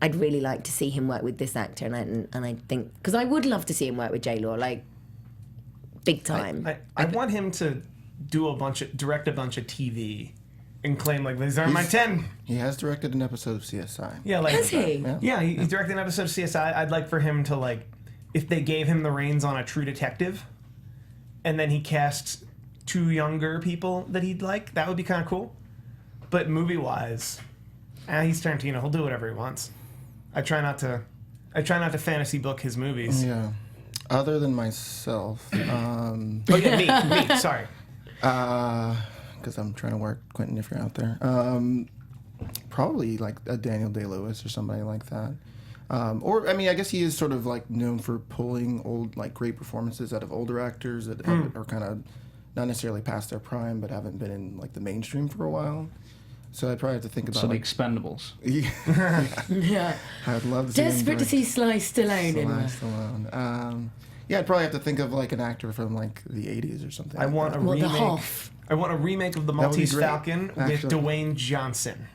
I'd really like to see him work with this actor, and I think because I would love to see him work with J-Law big time. I want him to direct a bunch of TV. And claim these are my 10. He has directed an episode of CSI. Yeah, has he? Yeah, he directed an episode of CSI. I'd like for him to if they gave him the reins on a True Detective, and then he casts 2 younger people that he'd like. That would be kind of cool. But movie-wise, he's Tarantino. He'll do whatever he wants. I try not to fantasy book his movies. Yeah. Other than myself. Me. Sorry. Because I'm trying to work, Quentin, if you're out there. Probably like a Daniel Day-Lewis or somebody like that. Or, I mean, I guess he is sort of like known for pulling old, like great performances out of older actors that are kind of not necessarily past their prime, but haven't been in like the mainstream for a while. So I'd probably have to think about So like, the Expendables. Yeah. I'd love to see him Desperate to direct see Sly Stallone in one. Stallone. Yeah, I'd probably have to think of like an actor from like the 80s or something. I want a remake. The Hoff. I want a remake of the That would be Maltese great, Falcon with actually. Dwayne Johnson.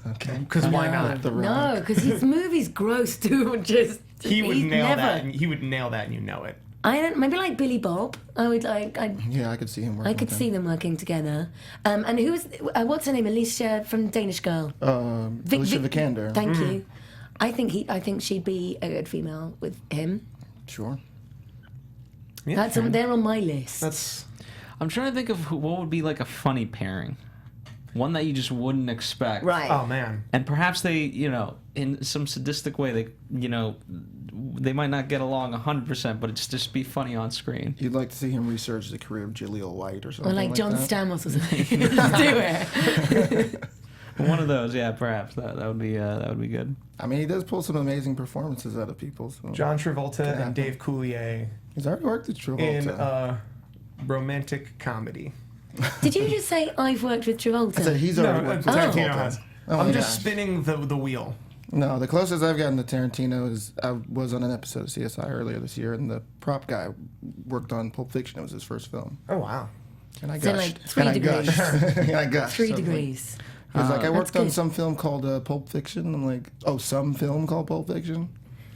Okay. Because why not? The Rock. No, because his movie's gross too. Just He would he's nail never, that. He would nail that, and you know it. I don't. Maybe like Billy Bob. I would like. Yeah, I could see him working. I could see them working together. And who was? What's her name? Alicia from Danish Girl. Alicia Vikander. Thank you. I think she'd be a good female with him. Sure. Yeah, They're on my list. I'm trying to think of what would be like a funny pairing. One that you just wouldn't expect. Right. Oh man. And perhaps they, in some sadistic way, they might not get along 100%, but it's just be funny on screen. You'd like to see him research the career of Jaleel White or something Or like John that? Stamos or something. Let's do it. One of those, yeah, perhaps that would be good. I mean, he does pull some amazing performances out of people. So. John Travolta and happen. Dave Coulier He's already worked with Travolta. in a romantic comedy. Did you just say I've worked with Travolta? I said he's No, already worked with Tarantino Travolta. has. Oh I'm my just gosh. spinning the wheel. No, the closest I've gotten to Tarantino is I was on an episode of CSI earlier this year, and the prop guy worked on Pulp Fiction. It was his first film. Oh wow. And I So, gushed. like, 3 and I degrees. gushed. And I gushed. 3 So, like, degrees. He was like, I worked on good. some film called Pulp Fiction. I'm like, oh, some film called Pulp Fiction?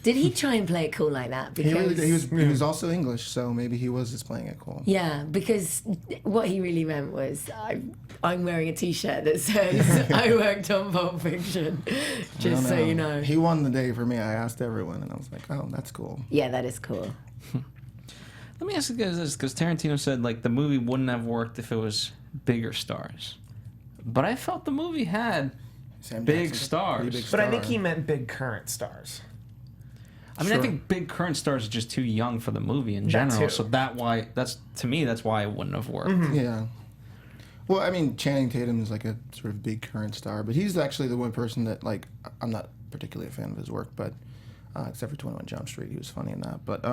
Did he try and play it cool like that? Because He was also English, so maybe he was just playing it cool. yeah, because what he really meant was I'm wearing a T-shirt that says I worked on Pulp Fiction, just so you know. He won the day for me. I asked everyone, and I was like, oh, that's cool. Yeah, that is cool. Let me ask you guys this, because Tarantino said like the movie wouldn't have worked if it was bigger stars, but I felt the movie had Sam big Jackson's a stars. pretty big But I star. think he meant big current stars. I mean, Sure. I think big current stars are just too young for the movie in That general. too. So that's why it wouldn't have worked. Yeah. Well, I mean, Channing Tatum is like a sort of big current star, but he's actually the one person that, like, I'm not particularly a fan of his work, but except for 21 Jump Street, he was funny in that. But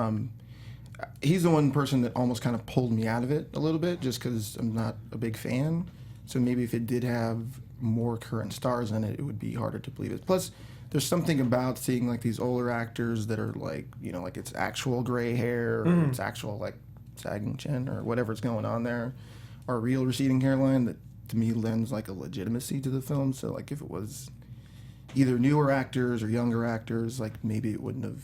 he's the one person that almost kind of pulled me out of it a little bit, just because I'm not a big fan. So maybe if it did have more current stars in it, it would be harder to believe it. Plus, there's something about seeing like these older actors that are like, like it's actual gray hair, or it's actual like sagging chin, or whatever's going on there, or real receding hairline that to me lends like a legitimacy to the film. So like if it was either newer actors or younger actors, like maybe it wouldn't have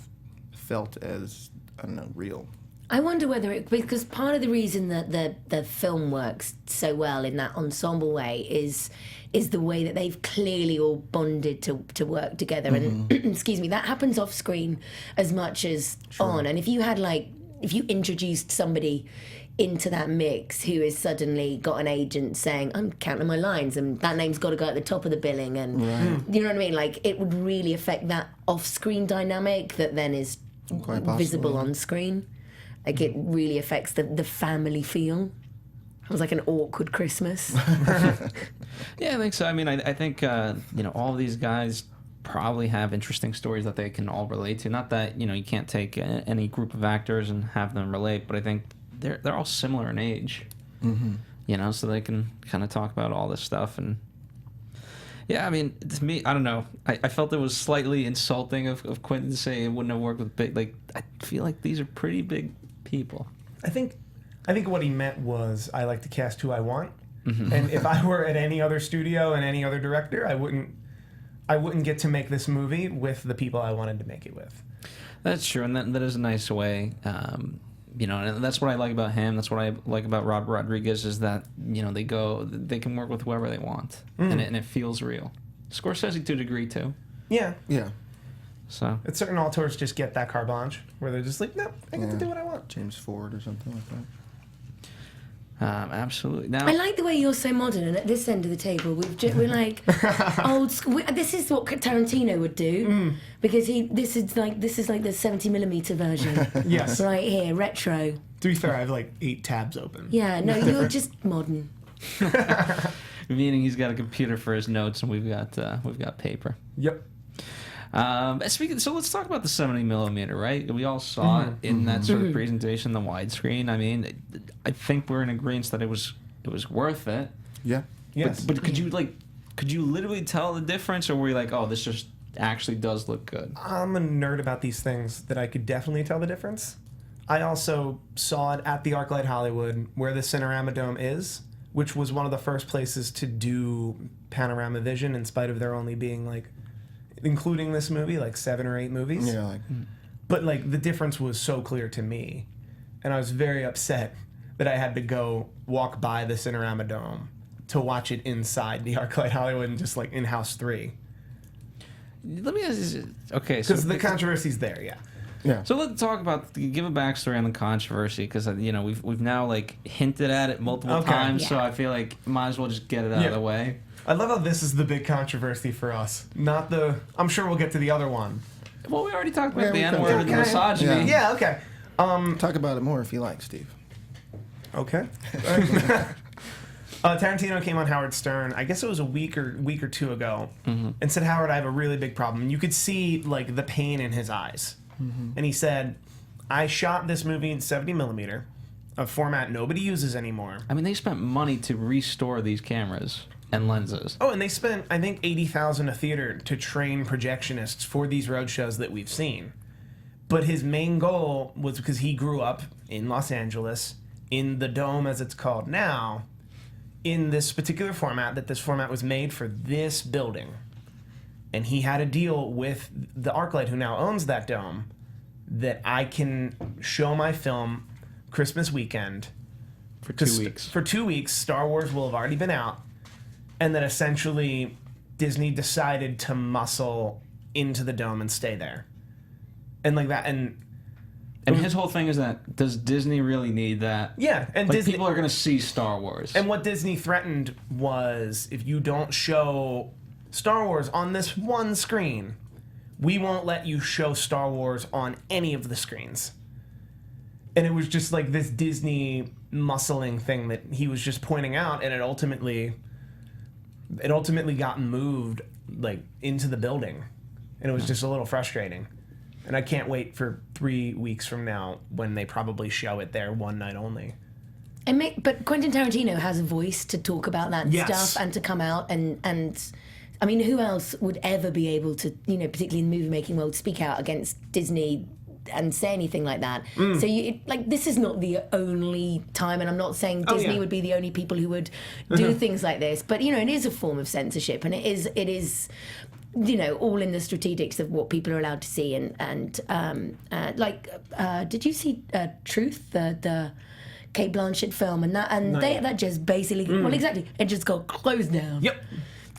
felt as, I don't know, real. I wonder whether because part of the reason that the film works so well in that ensemble way is the way that they've clearly all bonded to work together, and excuse me, that happens off screen as much as on. And if you introduced somebody into that mix who has suddenly got an agent saying, I'm counting my lines and that name's got to go at the top of the billing, and you know what I mean, like it would really affect that off-screen dynamic that then is Quite possibly. visible on screen. Like it really affects the family feel. It was like an awkward Christmas. Yeah, I think so. I mean, I think all of these guys probably have interesting stories that they can all relate to. Not that you can't take any group of actors and have them relate, but I think they're all similar in age. So they can kind of talk about all this stuff. And yeah, I mean, to me, I don't know. I felt it was slightly insulting of Quentin to say it wouldn't have worked with big. Like, I feel like these are pretty big people. I think what he meant was I like to cast who I want, and if I were at any other studio and any other director, I wouldn't get to make this movie with the people I wanted to make it with. That's true, and that is a nice way. And that's what I like about him. That's what I like about Robert Rodriguez is that they can work with whoever they want, and it feels real. Scorsese to a degree too. Yeah. Yeah. So certain auteurs just get that carte blanche where they're just like, no, I get to do what I want. James Ford or something like that. Absolutely. Now, I like the way you're so modern, and at this end of the table, we're like old school. This is what Tarantino would do, because this is like the 70mm version. Yes. Right here, retro. To be fair, I have like 8 tabs open. Yeah, no, you're just modern. meaning he's got a computer for his notes, and we've got paper. Yep. So let's talk about the 70mm, right? We all saw it in that sort of presentation, the widescreen. I mean, I think we're in agreement that it was worth it. Yeah. Yes. But could you literally tell the difference, or were you like, oh, this just actually does look good? I'm a nerd about these things that I could definitely tell the difference. I also saw it at the ArcLight Hollywood, where the Cinerama Dome is, which was one of the first places to do panorama vision, in spite of there only being like, including this movie, like 7 or 8 movies. Yeah, But like the difference was so clear to me, and I was very upset that I had to go walk by the Cinerama Dome to watch it inside the ArcLight Hollywood and just like in House 3. Let me ask you, okay, Because the controversy's there, yeah. Yeah. So let's talk about, give a backstory on the controversy, because we've now like hinted at it multiple times, so I feel like might as well just get it out of the way. I love how this is the big controversy for us, not the. I'm sure we'll get to the other one. Well, we already talked about the we can N-word and the Okay. misogyny. Yeah, okay. Talk about it more if you like, Steve. Okay. Tarantino came on Howard Stern, I guess it was a week or two ago, and said, Howard, I have a really big problem. And you could see like the pain in his eyes. And he said, I shot this movie in 70mm, a format nobody uses anymore. I mean, they spent money to restore these cameras and lenses. Oh, and they spent, I think, $80,000 a theater to train projectionists for these road shows that we've seen. But his main goal was, because he grew up in Los Angeles, in the Dome as it's called now, in this particular format, that this format was made for this building. And he had a deal with the ArcLight, who now owns that Dome, that I can show my film Christmas weekend. For 2 weeks. For 2 weeks, Star Wars will have already been out. And then essentially Disney decided to muscle into the Dome and stay there. And like that, and his whole thing is that, does Disney really need that? yeah, and Like, Disney, people are going to see Star Wars. and what Disney threatened was, if you don't show Star Wars on this one screen, we won't let you show Star Wars on any of the screens. And it was just like this Disney muscling thing that he was just pointing out, and it ultimately got moved like into the building, and it was just a little frustrating. And I can't wait for 3 weeks from now when they probably show it there one night only. But Quentin Tarantino has a voice to talk about that Yes. stuff and to come out and I mean, who else would ever be able to, particularly in the movie making world, speak out against Disney and say anything like that? So this is not the only time, and I'm not saying Disney would be the only people who would do things like this, but it is a form of censorship, and it is all in the strategics of what people are allowed to see. Did you see Truth, the Cate Blanchett film, and that just basically well, exactly, it just got closed down. Yep.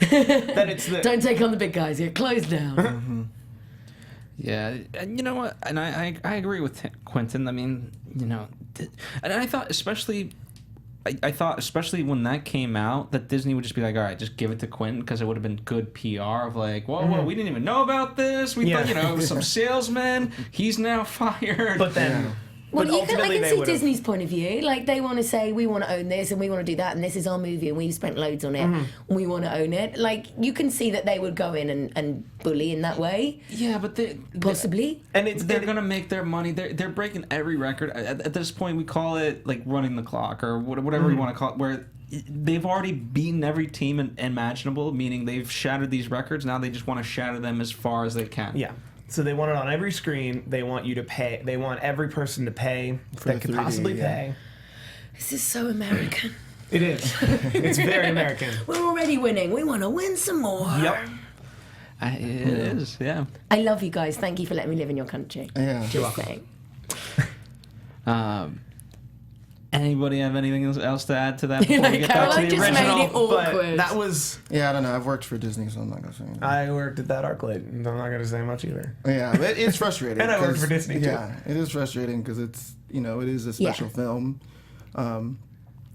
That it's the Don't take on the big guys. Get closed down. Yeah, and you know what? And I agree with Quentin. I mean, and I thought especially when that came out, that Disney would just be like, all right, just give it to Quentin, because it would have been good PR of like, whoa, we didn't even know about this. We thought, it was some salesman. He's now fired. But then. Well, but I can ultimately they see would've- Disney's point of view. Like, they want to say, we want to own this and we want to do that, and this is our movie and we've spent loads on it. We want to own it. Like, you can see that they would go in and bully in that way. Yeah, but Possibly. And they're gonna make their money. They're breaking every record. At this point, we call it like running the clock, or whatever you want to call it, where they've already beaten every team imaginable, meaning they've shattered these records. Now they just want to shatter them as far as they can. Yeah. So they want it on every screen. They want you to pay. They want every person to pay that the could 3D, possibly yeah. pay. This is so American. It is. It's very American. We're already winning. We want to win some more. Yep. It is. Yeah. I love you guys. Thank you for letting me live in your country. Yeah. Just saying. Anybody have anything else to add to that before we get back Caroline to the just original? made it awkward. But that was... Yeah, I don't know. I've worked for Disney, so I'm not going to say anything. I worked at that ArcLight, and I'm not going to say much either. Yeah, but it's frustrating. And I worked for Disney, too. Yeah, it is frustrating because it's, it is a special film.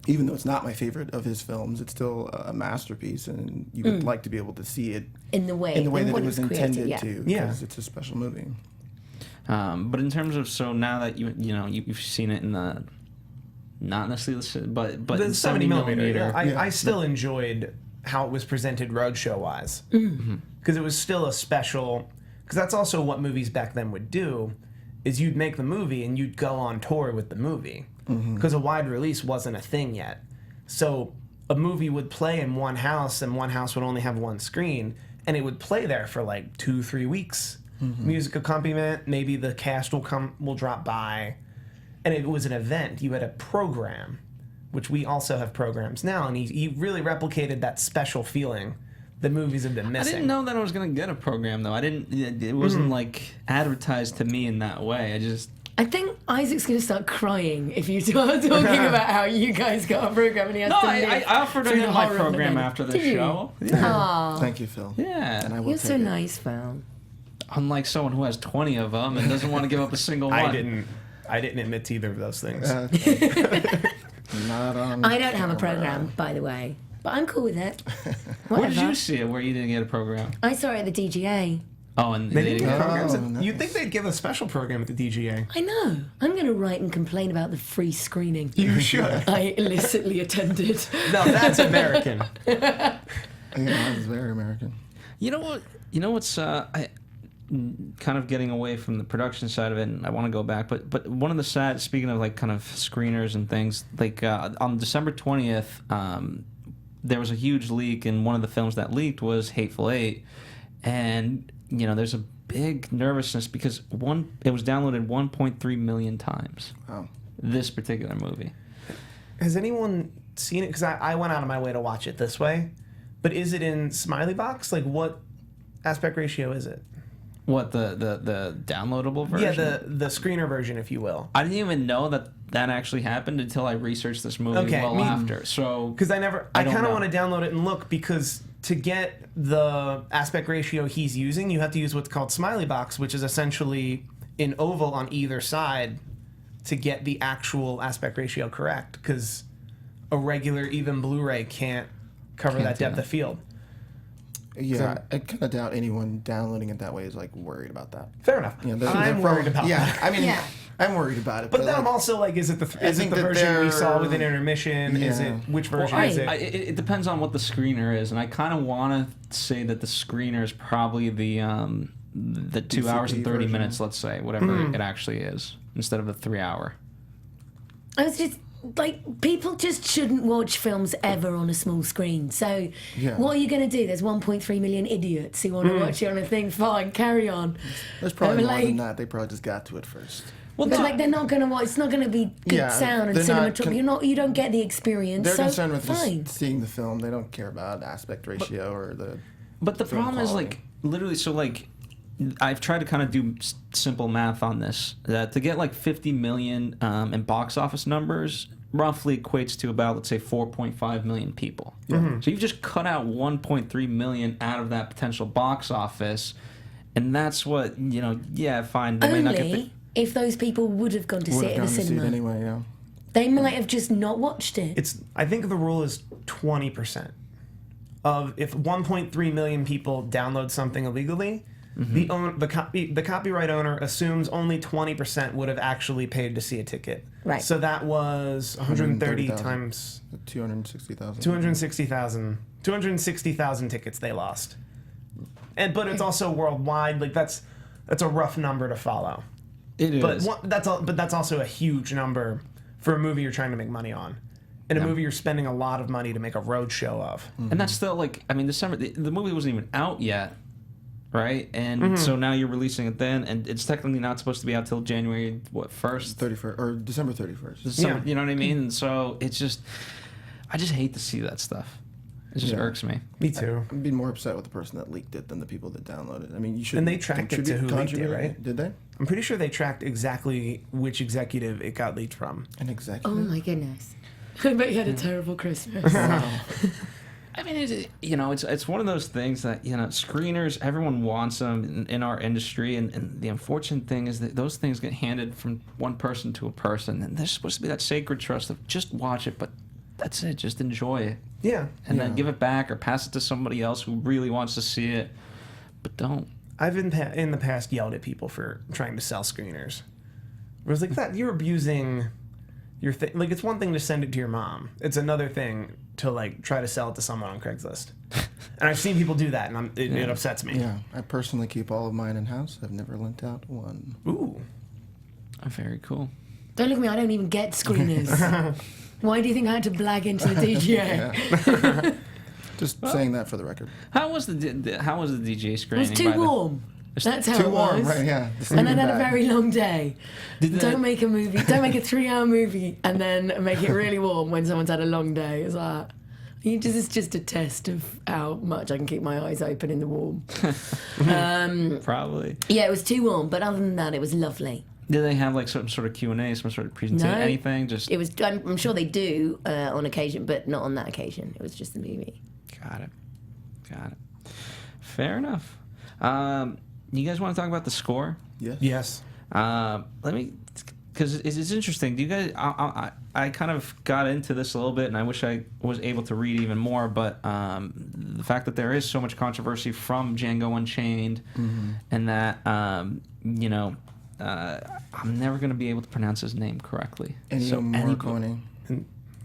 Even though it's not my favorite of his films, it's still a masterpiece, and you would like to be able to see it in the way that it what was created, intended to, Yeah. because it's a special movie. But in terms of, so now that you've seen it in the, not necessarily, but The in 70 millimeter. Yeah. I still enjoyed how it was presented roadshow-wise. Because it was still a special... Because that's also what movies back then would do, is you'd make the movie and you'd go on tour with the movie. Because a wide release wasn't a thing yet. So a movie would play in one house, and one house would only have one screen, and it would play there for like 2-3 weeks. Music accompaniment, maybe the cast will drop by, and it was an event. You had a program, which we also have programs now, and he really replicated that special feeling that movies have been I missing. didn't know that I was going to get a program, though. It wasn't like advertised to me in that way. I think Isaac's going to start crying if you start talking about how you guys got a program and he has to live I offered through him the my horror of program the after the Did you? show. Aw, Thank you, Phil. Yeah. And I will you're take so it. nice, Phil. Unlike someone who has 20 of them and doesn't want to give up a single one. I didn't admit to either of those things. Not on I don't have a camera. program, by the way, but I'm cool with it. Where did Whatever. you see it where you didn't get a program? I saw it at the DGA. Oh, and They they didn't didn't give get programs. nice. You'd think they'd give a special program at the DGA. I know. I'm going to write and complain about the free screening You should. I illicitly attended. No, that's American. Yeah, it's very American. You know what? You know what's kind of getting away from the production side of it, and I want to go back. But one of the sad, speaking of like kind of screeners and things, like on December 20th, there was a huge leak, and one of the films that leaked was Hateful Eight, and there's a big nervousness because it was downloaded 1.3 million times. Wow. This particular movie. Has anyone seen it? Because I went out of my way to watch it this way. But is it in Smiley Box? Like, what aspect ratio is it? What, the downloadable version? Yeah, the screener version, if you will. I didn't even know that actually happened until I researched this movie after. So Because I don't kind of know. want to download it and look, because to get the aspect ratio he's using, you have to use what's called Smiley Box, which is essentially an oval on either side to get the actual aspect ratio correct, because a regular even Blu-ray can't cover that depth of field. Yeah, I kind of doubt anyone downloading it that way is like worried about that. Fair enough. I'm worried about that. I mean, Yeah. I'm worried about it. But then like, I'm also like, is it the think that version we saw they're- with an intermission? Is Yeah. it which version Well, is it? It depends on what the screener is, and I kind of want to say that the screener is probably the 2 hours and 30 version. minutes, let's say, whatever it actually is, instead of a 3 hour. I was just like, people just shouldn't watch films ever on a small screen. So, Yeah. what are you going to do? There's 1.3 million idiots who want to watch it on a thing. Fine, carry on. There's probably But, more than like- that. They probably just got to it first. Well, But like, they're not going to watch. It's not going to be good Yeah, sound and they're not cinematography. You don't get the experience. They're so concerned with fine. just seeing the film. They don't care about aspect ratio or the. But the film problem is, quality. like, literally, so, like, I've tried to kind of do simple math on this. That to get, like, 50 million in box office numbers roughly equates to about, let's say, 4.5 million people. So you've just cut out 1.3 million out of that potential box office, and that's what, yeah, fine. They may not get Only if those people would have gone to see Would it have in the gone to see cinema. it anyway. Yeah. They might have just not watched it. I think the rule is 20% of if 1.3 million people download something illegally, the copyright owner assumes only 20% would have actually paid to see a ticket. Right. So that was 130 130,000. times 260,000. 260,000 tickets they lost. But it's also worldwide. Like that's a rough number to follow. It is. But that's also a huge number for a movie you're trying to make money on, and a movie you're spending a lot of money to make a road show of. And that's still, like, I mean, December, the movie wasn't even out yet, right? And so now you're releasing it then, and it's technically not supposed to be out till January, 1st? 31st or December 31st. You know what I mean? And so it's just, I just hate to see that stuff. It just irks me. Me too. I'd be more upset with the person that leaked it than the people that downloaded it. I mean, you should. And they tracked it to who leaked it, right? Did they? I'm pretty sure they tracked exactly which executive it got leaked from. An executive? Oh my goodness. I bet you had a terrible Christmas. I mean, it's one of those things that, screeners, everyone wants them in our industry, and the unfortunate thing is that those things get handed from one person to a person, and there's supposed to be that sacred trust of just watch it, but that's it, just enjoy it. Yeah. And then give it back or pass it to somebody else who really wants to see it, but don't. I've in the past yelled at people for trying to sell screeners. Where it's like, that you're abusing your thing. Like, it's one thing to send it to your mom. It's another thing to, like, try to sell it to someone on Craigslist. And I've seen people do that, and it upsets me. Yeah, I personally keep all of mine in-house. I've never lent out one. Ooh. Very cool. Don't look at me, I don't even get screeners. Why do you think I had to blag into the DJ? Just saying that for the record. How was the DJ It screening? was too warm. That's how Too it was. warm, right? Yeah. And I had a very long day. Did Don't make a movie. Don't make a 3-hour movie and then make it really warm when someone's had a long day. It's like, it's just a test of how much I can keep my eyes open in the warm. Probably. Yeah, it was too warm, but other than that, it was lovely. Did they have like some sort of Q&A, some sort of presentation, No. anything? Just It was. I'm sure they do on occasion, but not on that occasion. It was just the movie. Got it. Fair enough. You guys want to talk about the score? Yes. Yes. Let me, because it's interesting. Do you guys? I kind of got into this a little bit, and I wish I was able to read even more. But the fact that there is so much controversy from Django Unchained, and that I'm never going to be able to pronounce his name correcly. Ennio Morricone.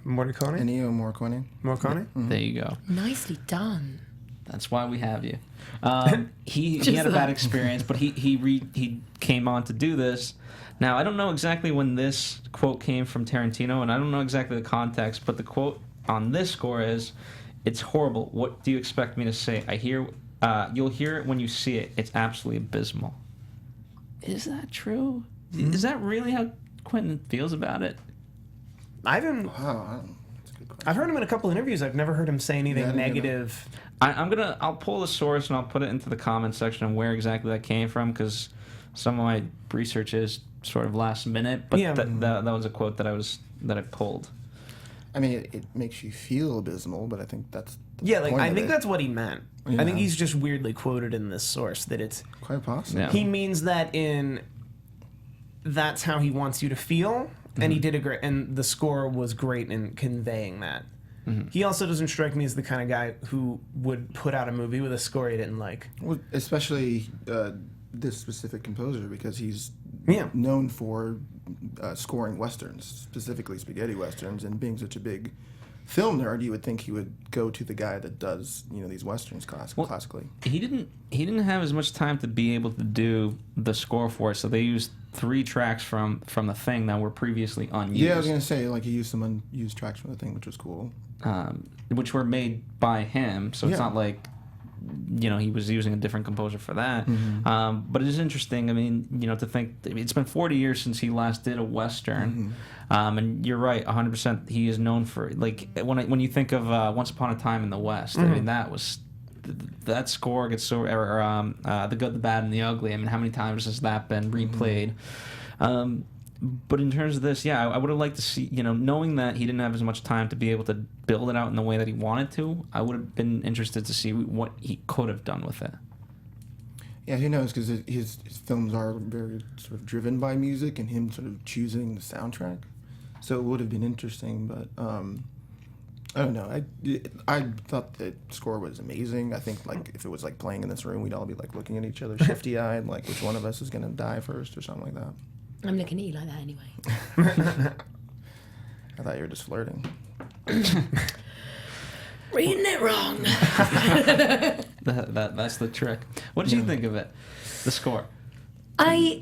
Morricone? Ennio Morricone. Morricone? There you go. Nicely done. That's why we have you. He had a bad experience, but he came on to do this. Now, I don't know exactly when this quote came from Tarantino, and I don't know exactly the context, but the quote on this score is, "It's horrible. What do you expect me to say? You'll hear it when you see it. It's absolutely abysmal." Is that true? Is that really how Quentin feels about it? I've heard him in a couple interviews. I've never heard him say anything negative. I'll pull the source and I'll put it into the comment section of where exactly that came from, because some of my research is sort of last minute, but that was a quote that I pulled. I mean, it makes you feel abysmal, but I think that's I think that's what he meant. Yeah. I think he's just weirdly quoted in this source that it's quite possible. Yeah. He means that that's how he wants you to feel, and he did and the score was great in conveying that. He also doesn't strike me as the kind of guy who would put out a movie with a score he didn't like. Well, especially this specific composer, because he's known for scoring westerns, specifically spaghetti westerns, and being such a big film nerd, you would think he would go to the guy that does these westerns classically. He didn't have as much time to be able to do the score for it, so they used 3 tracks from The Thing that were previously unused. Yeah, I was gonna say, like, he used some unused tracks from The Thing, which was cool. Which were made by him, so it's not like he was using a different composer for that. But it is interesting. I mean, to think it's been 40 years since he last did a western, and you're right, 100%. He is known for, like, when you think of Once Upon a Time in the West. I mean, that score gets so The Good, the Bad, and the Ugly. I mean, how many times has that been replayed? But in terms of this, I would have liked to see, knowing that he didn't have as much time to be able to build it out in the way that he wanted to, I would have been interested to see what he could have done with it. Yeah, who knows, because his films are very sort of driven by music and him sort of choosing the soundtrack. So it would have been interesting, but I don't know. I thought the score was amazing. I think, like, if it was, like, playing in this room, we'd all be, like, looking at each other shifty-eyed, like, which one of us is going to die first or something like that. I'm looking at you like that anyway. I thought you were just flirting. Reading it wrong. That's the trick. What did you think of it? The score? I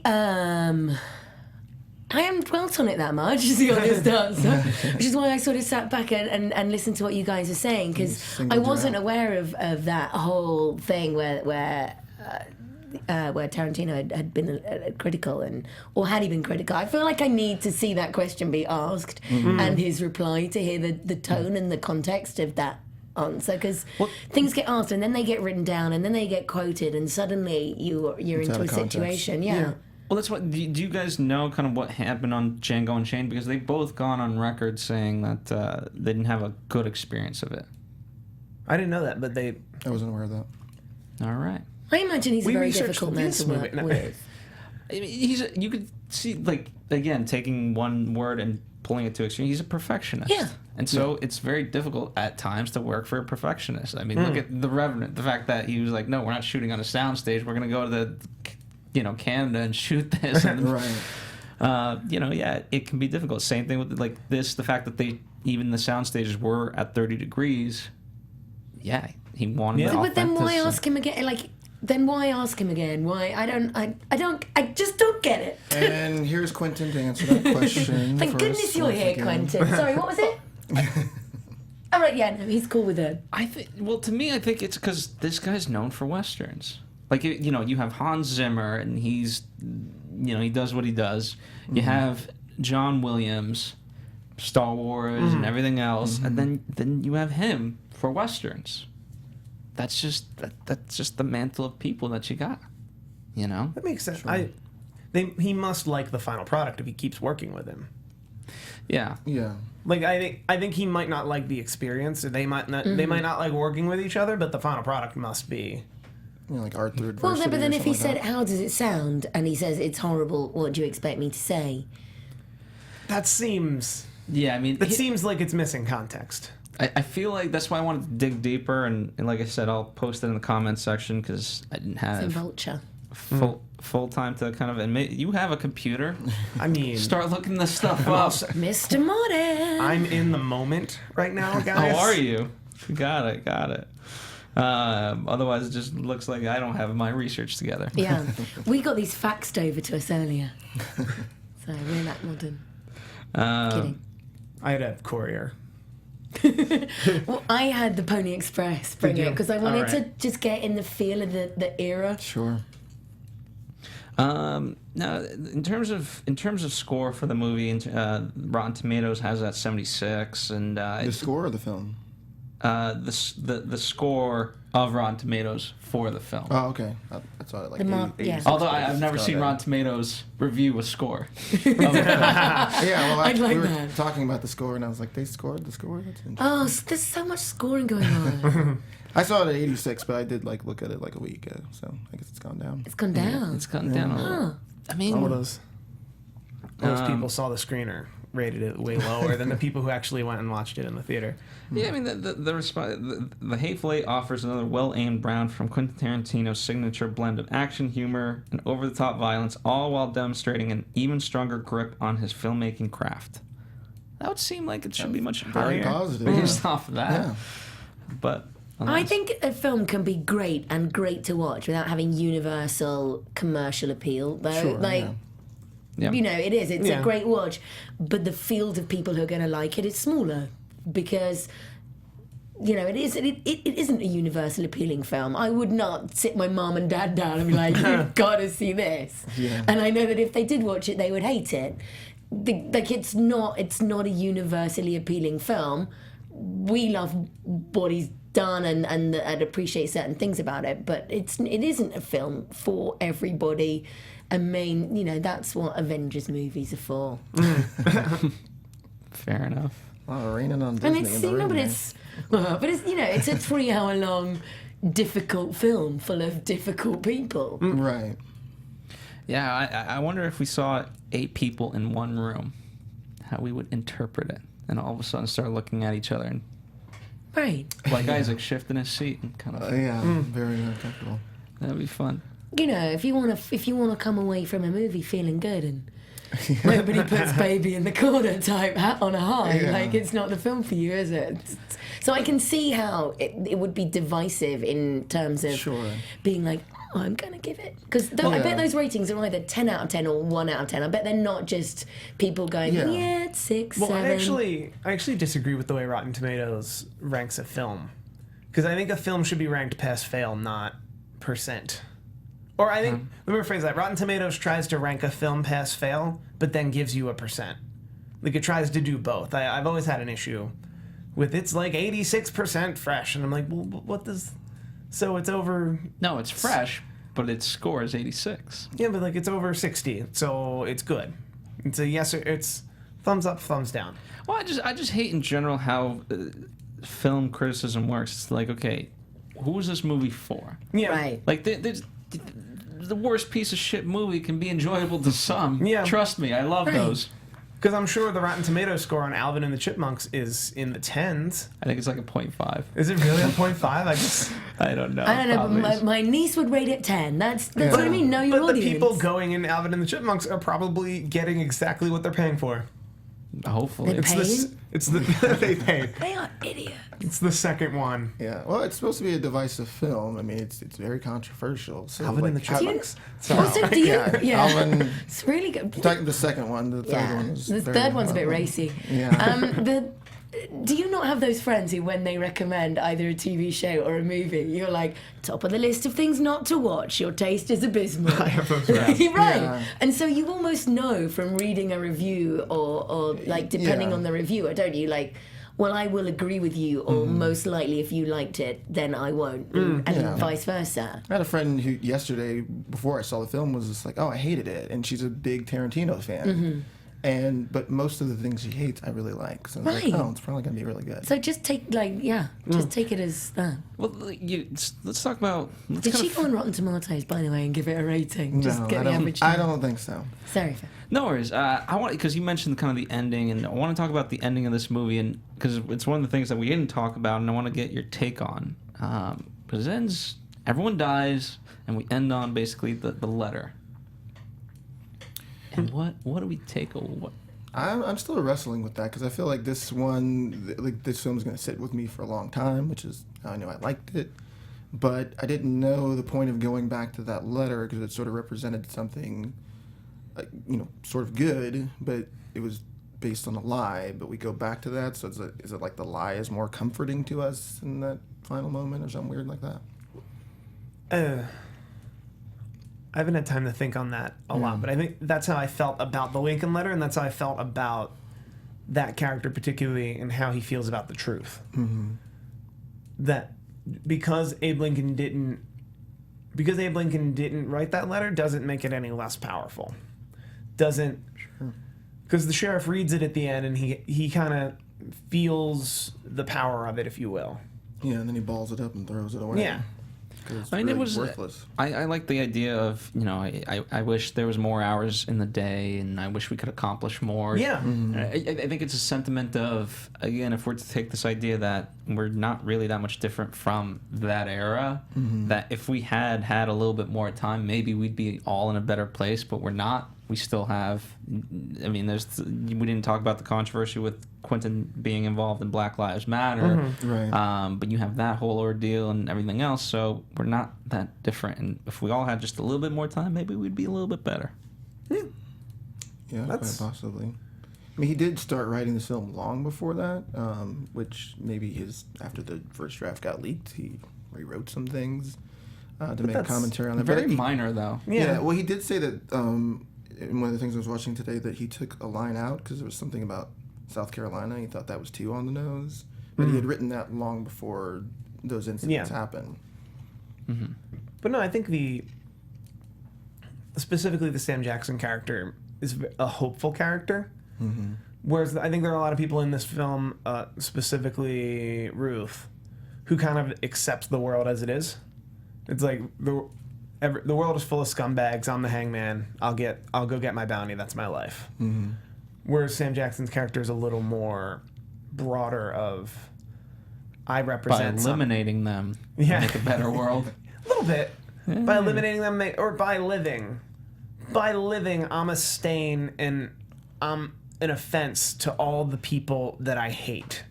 haven't dwelt on it that much, is the honest answer. Which is why I sort of sat back and listened to what you guys are saying, because I wasn't aware of that whole thing where Tarantino had been critical, or had he been critical? I feel like I need to see that question be asked and his reply to hear the tone and the context of that answer because things get asked and then they get written down and then they get quoted and suddenly you're into a situation. Yeah. Well, that's what. Do you guys know kind of what happened on Django Unchained? Because they've both gone on record saying that they didn't have a good experience of it. I didn't know that, but I wasn't aware of that. All right. I imagine he's a very difficult man to work with. I mean, you could see, like, again, taking one word and pulling it to extreme. He's a perfectionist. Yeah. And so it's very difficult at times to work for a perfectionist. I mean, look at The Revenant. The fact that he was like, no, we're not shooting on a soundstage. We're going to go to Canada and shoot this. And, right. It can be difficult. Same thing with, like, this. The fact that even the sound stages were at 30 degrees. Yeah, he wanted it. But then why ask him again? Why? I just don't get it. And here's Quentin to answer that question. Thank goodness you're here, Quentin. Sorry, what was it? All right, yeah, no, he's cool with it. To me, I think it's because this guy's known for Westerns. Like, you have Hans Zimmer, and he's, he does what he does. Mm-hmm. You have John Williams, Star Wars, and everything else. And then you have him for Westerns. That's just the mantle of people that you got, That makes sense. Sure. He must like the final product if he keeps working with him. Yeah. Yeah. Like I think he might not like the experience, or they might not like working with each other, but the final product must be. Like Arthur. Well, but then if he said, "How does it sound?" and he says it's horrible, what do you expect me to say? That seems. Yeah, I mean, it seems like it's missing context. I feel like that's why I wanted to dig deeper, and like I said, I'll post it in the comments section because I didn't have Vulture. full time to kind of admit. You have a computer. I mean, start looking this stuff up. Mr. Morton. I'm in the moment right now, guys. How are you? Got it. Otherwise, it just looks like I don't have my research together. Yeah, we got these faxed over to us earlier, so we're that modern. Kidding. I had a courier. Well, I had the Pony Express bring it because I wanted to just get in the feel of the era. Sure. Now, in terms of score for the movie, Rotten Tomatoes has that 76, and the score of the film. The score of Rotten Tomatoes for the film. Oh, okay. That's all. Like Although I've never seen Rotten Tomatoes review a score. I'd like we were that. talking about the score, and I was like, they scored the score. That's interesting. Oh, there's so much scoring going on. I saw it at 86, but I did look at it a week ago, so I guess it's gone down. It's gone down. It's gone down a little. I mean, some of those people saw the screener, rated it way lower than the people who actually went and watched it in the theater. Yeah, I mean, the Hateful Eight offers another well-aimed round from Quentin Tarantino's signature blend of action, humor, and over-the-top violence, all while demonstrating an even stronger grip on his filmmaking craft. That would seem like it should be much very higher positive, based off of that. Yeah. But I think a film can be great and great to watch without having universal commercial appeal, though. Sure, Yeah. It is. It's a great watch, but the field of people who are going to like it is smaller because, it isn't a universal appealing film. I would not sit my mum and dad down and be like, "You've got to see this." Yeah. And I know that if they did watch it, they would hate it. It's not a universally appealing film. We love what he's done and appreciate certain things about it, but it isn't a film for everybody. That's what Avengers movies are for. fair enough. Oh, raining on Disney. And it's a 3-hour long difficult film full of difficult people. Right. Yeah, I wonder if we saw 8 people in one room, how we would interpret it, and all of a sudden start looking at each other and Right. like Isaac shifting his seat and kind of very uncomfortable. That'd be fun. If you want to come away from a movie feeling good and nobody puts baby in the corner type hat on a high, it's not the film for you, is it? So I can see how it would be divisive in terms of being like, oh, I'm going to give it. Because I bet those ratings are either 10 out of 10 or 1 out of 10. I bet they're not just people going, it's 6, 7. I actually disagree with the way Rotten Tomatoes ranks a film. Because I think a film should be ranked pass fail, not percent. Or I think, let me rephrase that. Rotten Tomatoes tries to rank a film pass fail, but then gives you a percent. Like it tries to do both. I've always had an issue with it's like 86% fresh, and I'm like, well, what does? So it's over. No, it's fresh, but its score is 86. Yeah, but like it's over 60, so it's good. It's a yes or it's thumbs up, thumbs down. Well, I just hate in general how film criticism works. It's like, okay, who is this movie for? Yeah, Right. Like the worst piece of shit movie can be enjoyable to some. Yeah. Trust me, I love those. Because I'm sure the Rotten Tomatoes score on Alvin and the Chipmunks is in the 10s. I think it's like a 0.5. Is it really a 0.5? I don't know. I don't know, Probably but is. my niece would rate it 10. That's what I mean. Know your But audience. the people going in Alvin and the Chipmunks are probably getting exactly what they're paying for. Hopefully. They pay? It's the they pay. They are idiots. It's the second one. Yeah, well, it's supposed to be a divisive film. I mean, it's very controversial. So Alvin and the how- Chipmunks. Also, do you? Yeah. Alvin, It's really good. the second one, the third Yeah. one was The very third one's a bit hard. racy. Yeah. Do you not have those friends who, when they recommend either a TV show or a movie, you're like, top of the list of things not to watch, your taste is abysmal? I have those friends. Right. Yeah. And so you almost know from reading a review or like, depending Yeah. on the reviewer, don't you? Like, well, I will agree with you, or most likely if you liked it, then I won't. And Yeah. vice versa. I had a friend who yesterday, before I saw the film, was just like, "Oh, I hated it," and she's a big Tarantino fan. But most of the things she hates, I really like. So I was Right. like, "Oh, it's probably gonna be really good." So just take, just take it as that. Well, let's talk about. Did she go on Rotten Tomatoes, by the way, and give it a rating? Just get the average. I don't think so. Sorry. No worries. I want, because you mentioned kind of the ending, and I want to talk about the ending of this movie, and because it's one of the things that we didn't talk about, and I want to get your take on. Because it ends, everyone dies, and we end on basically the letter. And what do we take? What? I'm still wrestling with that because I feel like this film is going to sit with me for a long time, which is how I know I liked it. But I didn't know the point of going back to that letter because it sort of represented something, sort of good, but it was based on a lie. But we go back to that, so is it like the lie is more comforting to us in that final moment or something weird like that? I haven't had time to think on that a lot, but I think that's how I felt about the Lincoln letter, and that's how I felt about that character particularly, and how he feels about the truth. Mm-hmm. That because Abe Lincoln didn't write that letter doesn't make it any less powerful. Doesn't, because the sheriff reads it at the end, and he kind of feels the power of it, if you will. Yeah, and then he balls it up and throws it away. Yeah. It's I mean, really it was worthless. I like the idea of, I wish there was more hours in the day, and I wish we could accomplish more. Yeah. Mm-hmm. I think it's a sentiment of, again, if we're to take this idea that we're not really that much different from that era, that if we had a little bit more time, maybe we'd be all in a better place, but we're not. We still have, I mean, we didn't talk about the controversy with Quentin being involved in Black Lives Matter. Right. But you have that whole ordeal and everything else, so we're not that different. And if we all had just a little bit more time, maybe we'd be a little bit better. Yeah, quite possibly. I mean, he did start writing this film long before that, which maybe after the first draft got leaked, he rewrote some things to make commentary on that. Very But minor, though. Yeah, well, he did say that in one of the things I was watching today that he took a line out because there was something about South Carolina. He thought that was too on the nose. But he had written that long before those incidents happened. Mm-hmm. But no, I think specifically the Sam Jackson character is a hopeful character. Mm-hmm. Whereas I think there are a lot of people in this film, specifically Ruth, who kind of accepts the world as it is. It's like the world is full of scumbags. I'm the hangman. I'll go get my bounty. That's my life. Mm-hmm. Whereas Sam Jackson's character is a little more broader of, I represent by eliminating them, make a better world. A little bit. By eliminating them, or by living. By living, I'm a stain and I'm an offense to all the people that I hate.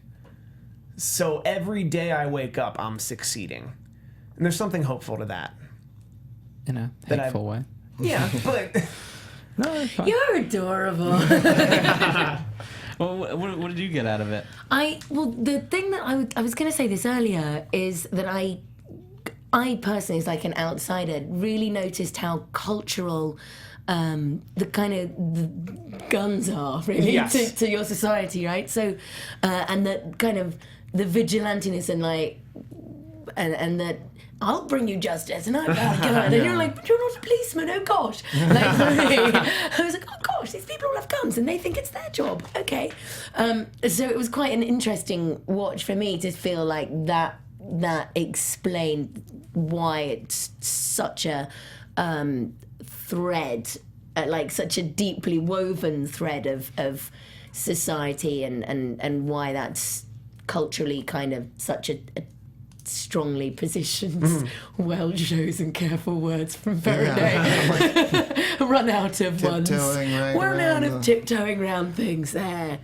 So every day I wake up, I'm succeeding. And there's something hopeful to that. In a hateful way. Yeah, but... No, it's fine. You're adorable. Well, what did you get out of it? The thing that I was going to say this earlier is that I personally, as like an outsider, really noticed how cultural the kind of the guns are really to your society, right? So, and that kind of the vigilantiness and like, and that I'll bring you justice, and I'm and you're like, but you're not a policeman, oh gosh. Like, I was like, oh gosh, these people all have guns and they think it's their job. Okay. So it was quite an interesting watch for me to feel like that explained why it's such a thread, like such a deeply woven thread of society and why that's culturally kind of such a strongly positioned, well-chosen, careful words from Feraday. Run out of ones. Run out of tiptoeing around things there.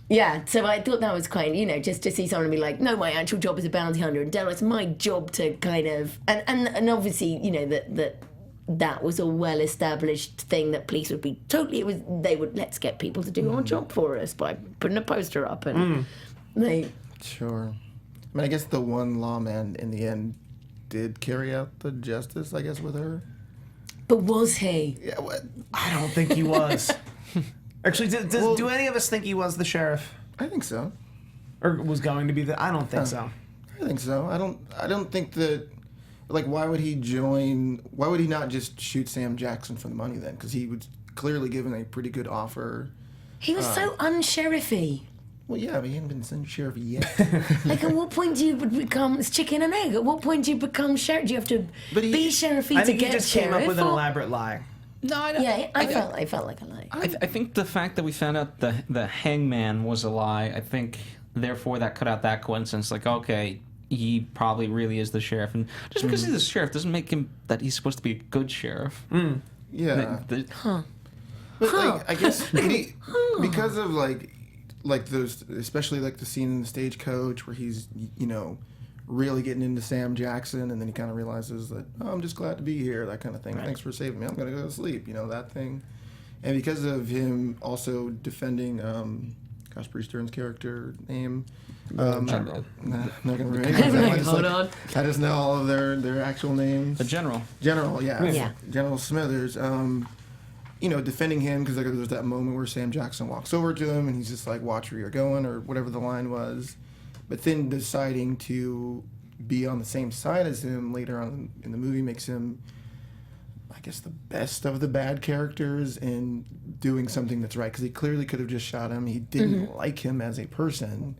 Yeah, so I thought that was quite, just to see someone be like, no, my actual job is a bounty hunter, and it's my job to kind of, and obviously, that was a well-established thing that police would be let's get people to do our job for us by putting a poster up and Sure. I mean, I guess the one lawman in the end did carry out the justice, I guess, with her. But was he? Yeah, what? I don't think he was. Actually, do any of us think he was the sheriff? I think so. Or was going to be I don't think so. I think so. I don't think that. Like, why would he not just shoot Sam Jackson for the money then? Because he was clearly given a pretty good offer. He was so unsheriffy. Well, yeah, but he hadn't been sheriff yet. Like, at what point do you become... It's chicken and egg. At what point do you become sheriff? Do you have to be sheriffy to get sheriff? I think he just came up with an elaborate lie. No, I don't. Yeah, I felt like a lie. I think the fact that we found out the hangman was a lie, I think, therefore, that cut out that coincidence. Like, okay, he probably really is the sheriff. And just because he's the sheriff doesn't make him that he's supposed to be a good sheriff. Yeah. But, like, I guess because of, like those, especially like the scene in the stagecoach where he's, really getting into Sam Jackson, and then he kind of realizes that, oh, I'm just glad to be here, that kind of thing. Right. Thanks for saving me. I'm going to go to sleep, that thing. And because of him also defending, Bruce Dern's character name. General. Not going to remember. Hold on. I just know all of their actual names. The general. General, yeah. General Smithers. Defending him, because there's that moment where Sam Jackson walks over to him and he's just like, watch where you're going, or whatever the line was. But then deciding to be on the same side as him later on in the movie makes him, I guess, the best of the bad characters in doing something that's right. Because he clearly could have just shot him. He didn't like him as a person.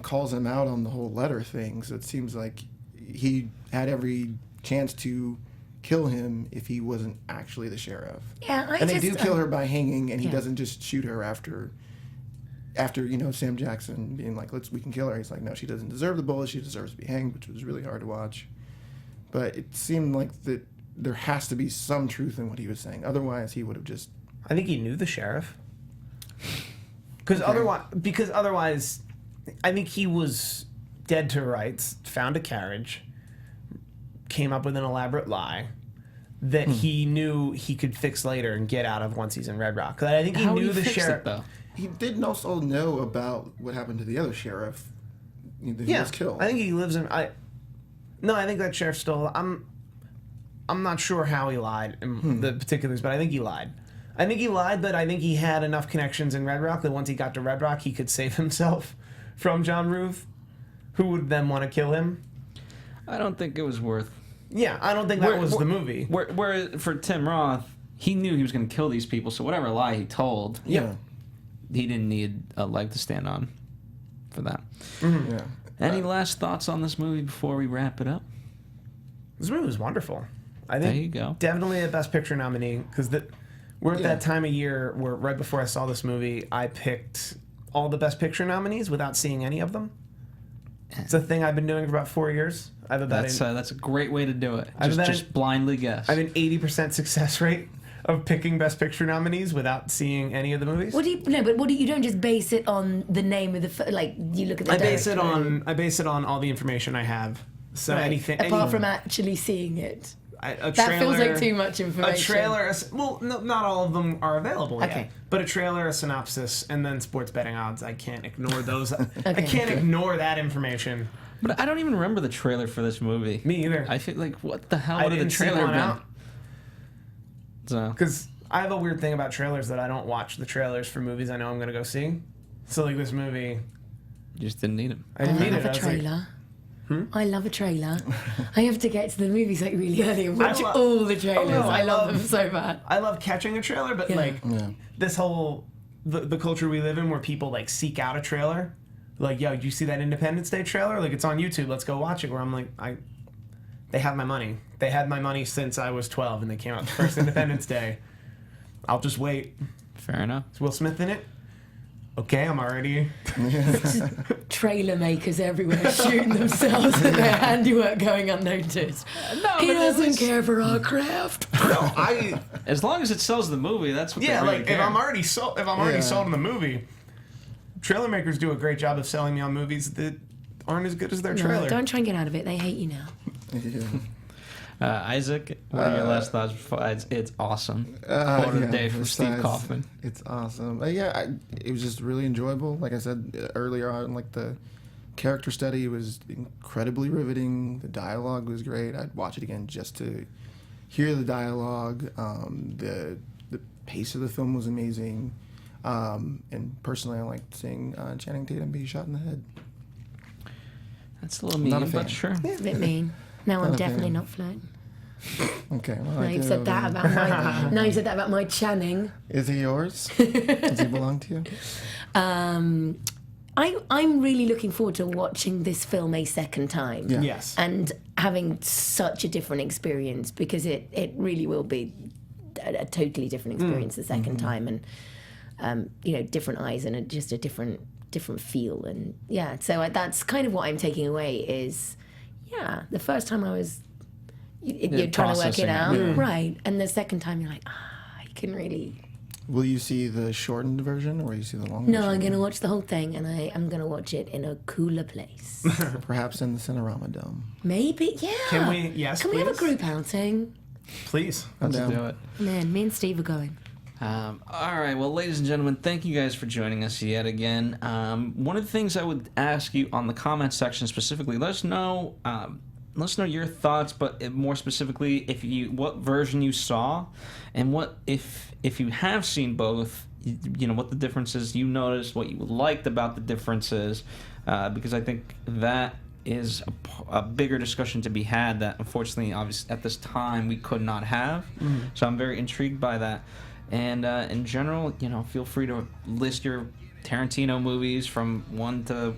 Calls him out on the whole letter thing. So it seems like he had every chance to kill him if he wasn't actually the sheriff. Yeah, and they do kill her by hanging, and he doesn't just shoot her after Sam Jackson being like, we can kill her. He's like, no, she doesn't deserve the bullet. She deserves to be hanged, which was really hard to watch. But it seemed like that there has to be some truth in what he was saying. Otherwise, he would have just... I think he knew the sheriff. Because otherwise, I think he was dead to rights, found a carriage, came up with an elaborate lie that he knew he could fix later and get out of once he's in Red Rock. I think he knew the sheriff. Though? He didn't also know about what happened to the other sheriff. He was killed. I think he lives in... I think that sheriff still... I'm not sure how he lied in the particulars, but I think he lied. I think he lied, but I think he had enough connections in Red Rock that once he got to Red Rock, he could save himself from John Ruth, who would then want to kill him. I don't think it was worth... Yeah, I don't think that was the movie. Where for Tim Roth, he knew he was going to kill these people, so whatever lie he told, he didn't need a leg to stand on for that. Mm-hmm. Yeah. Any last thoughts on this movie before we wrap it up? This movie was wonderful. I think there you go. Definitely a Best Picture nominee, because we're at that time of year where right before I saw this movie, I picked all the Best Picture nominees without seeing any of them. It's a thing I've been doing for about 4 years. That's a great way to do it. Just blindly guess. I have an 80% success rate of picking Best Picture nominees without seeing any of the movies. You don't just base it on the name of the you look at the director. I base it on all the information I have. So anything apart from actually seeing it. That feels like too much information. A trailer, not all of them are available yet. Okay. But a trailer, a synopsis, and then sports betting odds. I can't ignore those. I can't ignore that information. But I don't even remember the trailer for this movie. Me either. I feel like, what the hell would have the trailer been? Because I have a weird thing about trailers that I don't watch the trailers for movies I know I'm going to go see. So like this movie, You just didn't need him. I didn't need love it. a I was like, trailer. I love a trailer. I have to get to the movies like really early and watch I all the trailers. no, I love them so bad. I love catching a trailer, but this whole the culture we live in where people like seek out a trailer, like, yo, did you see that Independence Day trailer? Like, it's on YouTube. Let's go watch it. Where I'm like, they have my money. They had my money since I was 12, and they came out the first Independence Day. I'll just wait. Fair enough. Is Will Smith in it? Okay, I'm already. Trailer makers everywhere shooting themselves and their handiwork going unnoticed. He doesn't care for our craft. No, As long as it sells the movie, that's what. Yeah, they really like care. if I'm already sold in the movie, trailer makers do a great job of selling me on movies that aren't as good as their trailer. No, don't try and get out of it. They hate you now. Isaac, what are your last thoughts? It's awesome. Quote of the day from Steve Kaufmann. It's awesome. It was just really enjoyable. Like I said earlier on, like the character study was incredibly riveting. The dialogue was great. I'd watch it again just to hear the dialogue. The pace of the film was amazing. And personally, I liked seeing Channing Tatum be shot in the head. That's a little mean, but sure. A bit mean. No, I'm Not a definitely fan. not flirting. Okay. Well, Now you've said that about my. Now you said that about my Channing. Is he yours? Does he belong to you? I'm really looking forward to watching this film a second time. Yeah. Yes. And having such a different experience, because it really will be a totally different experience the second time, and different eyes and just a different feel, and so that's kind of what I'm taking away is the first time I was you're trying to work it out, right, and the second time you're like, you can really. Will you see the shortened version or will you see the longer No, version? I'm going to watch the whole thing, and I'm going to watch it in a cooler place. Perhaps in the Cinerama Dome. Maybe, yeah. Can we? Yes, Can we have a please? group outing? Please. I'm Let's down. do it. Man, me and Steve are going. All right, well, ladies and gentlemen, thank you guys for joining us yet again. One of the things I would ask you on the comment section specifically, let us know your thoughts, but more specifically, what version you saw, and what if you have seen both, what the differences you noticed, what you liked about the differences, because I think that is a bigger discussion to be had that unfortunately, obviously, at this time we could not have. So I'm very intrigued by that. And in general, feel free to list your Tarantino movies from 1 to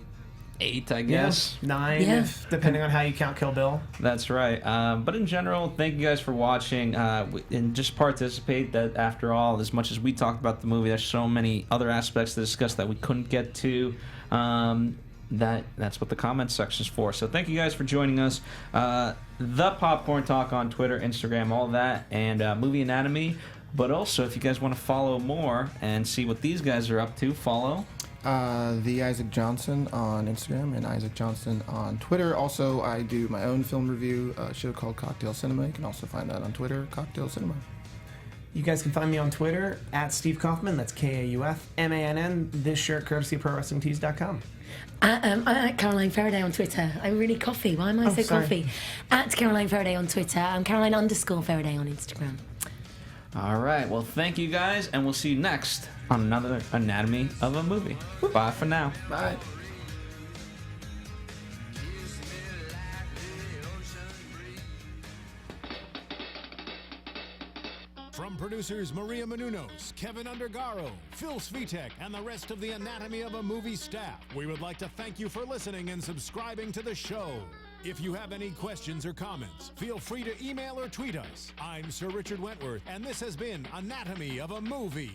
8, I guess. 9, if, depending on how you count Kill Bill. That's right. But in general, thank you guys for watching. And just participate. That after all, as much as we talked about the movie, there's so many other aspects to discuss that we couldn't get to. That's what the comments section is for. So thank you guys for joining us. The Popcorn Talk on Twitter, Instagram, all that, and Movie Anatomy. But also, if you guys want to follow more and see what these guys are up to, follow The Isaac Johnson on Instagram and Isaac Johnson on Twitter. Also, I do my own film review, a show called Cocktail Cinema. You can also find that on Twitter, Cocktail Cinema. You guys can find me on Twitter at Steve Kaufmann. That's Kaufmann. This shirt courtesy of ProWrestlingTees.com. I'm at Caroline Feraday on Twitter. I'm really coffee. Why am I so sorry. coffee? At Caroline Feraday on Twitter. I'm Caroline_Feraday on Instagram. All right. Well, thank you guys, and we'll see you next on another Anatomy of a Movie. Bye for now. Bye. From producers Maria Menounos, Kevin Undergaro, Phil Svitek, and the rest of the Anatomy of a Movie staff, we would like to thank you for listening and subscribing to the show. If you have any questions or comments, feel free to email or tweet us. I'm Sir Richard Wentworth, and this has been Anatomy of a Movie.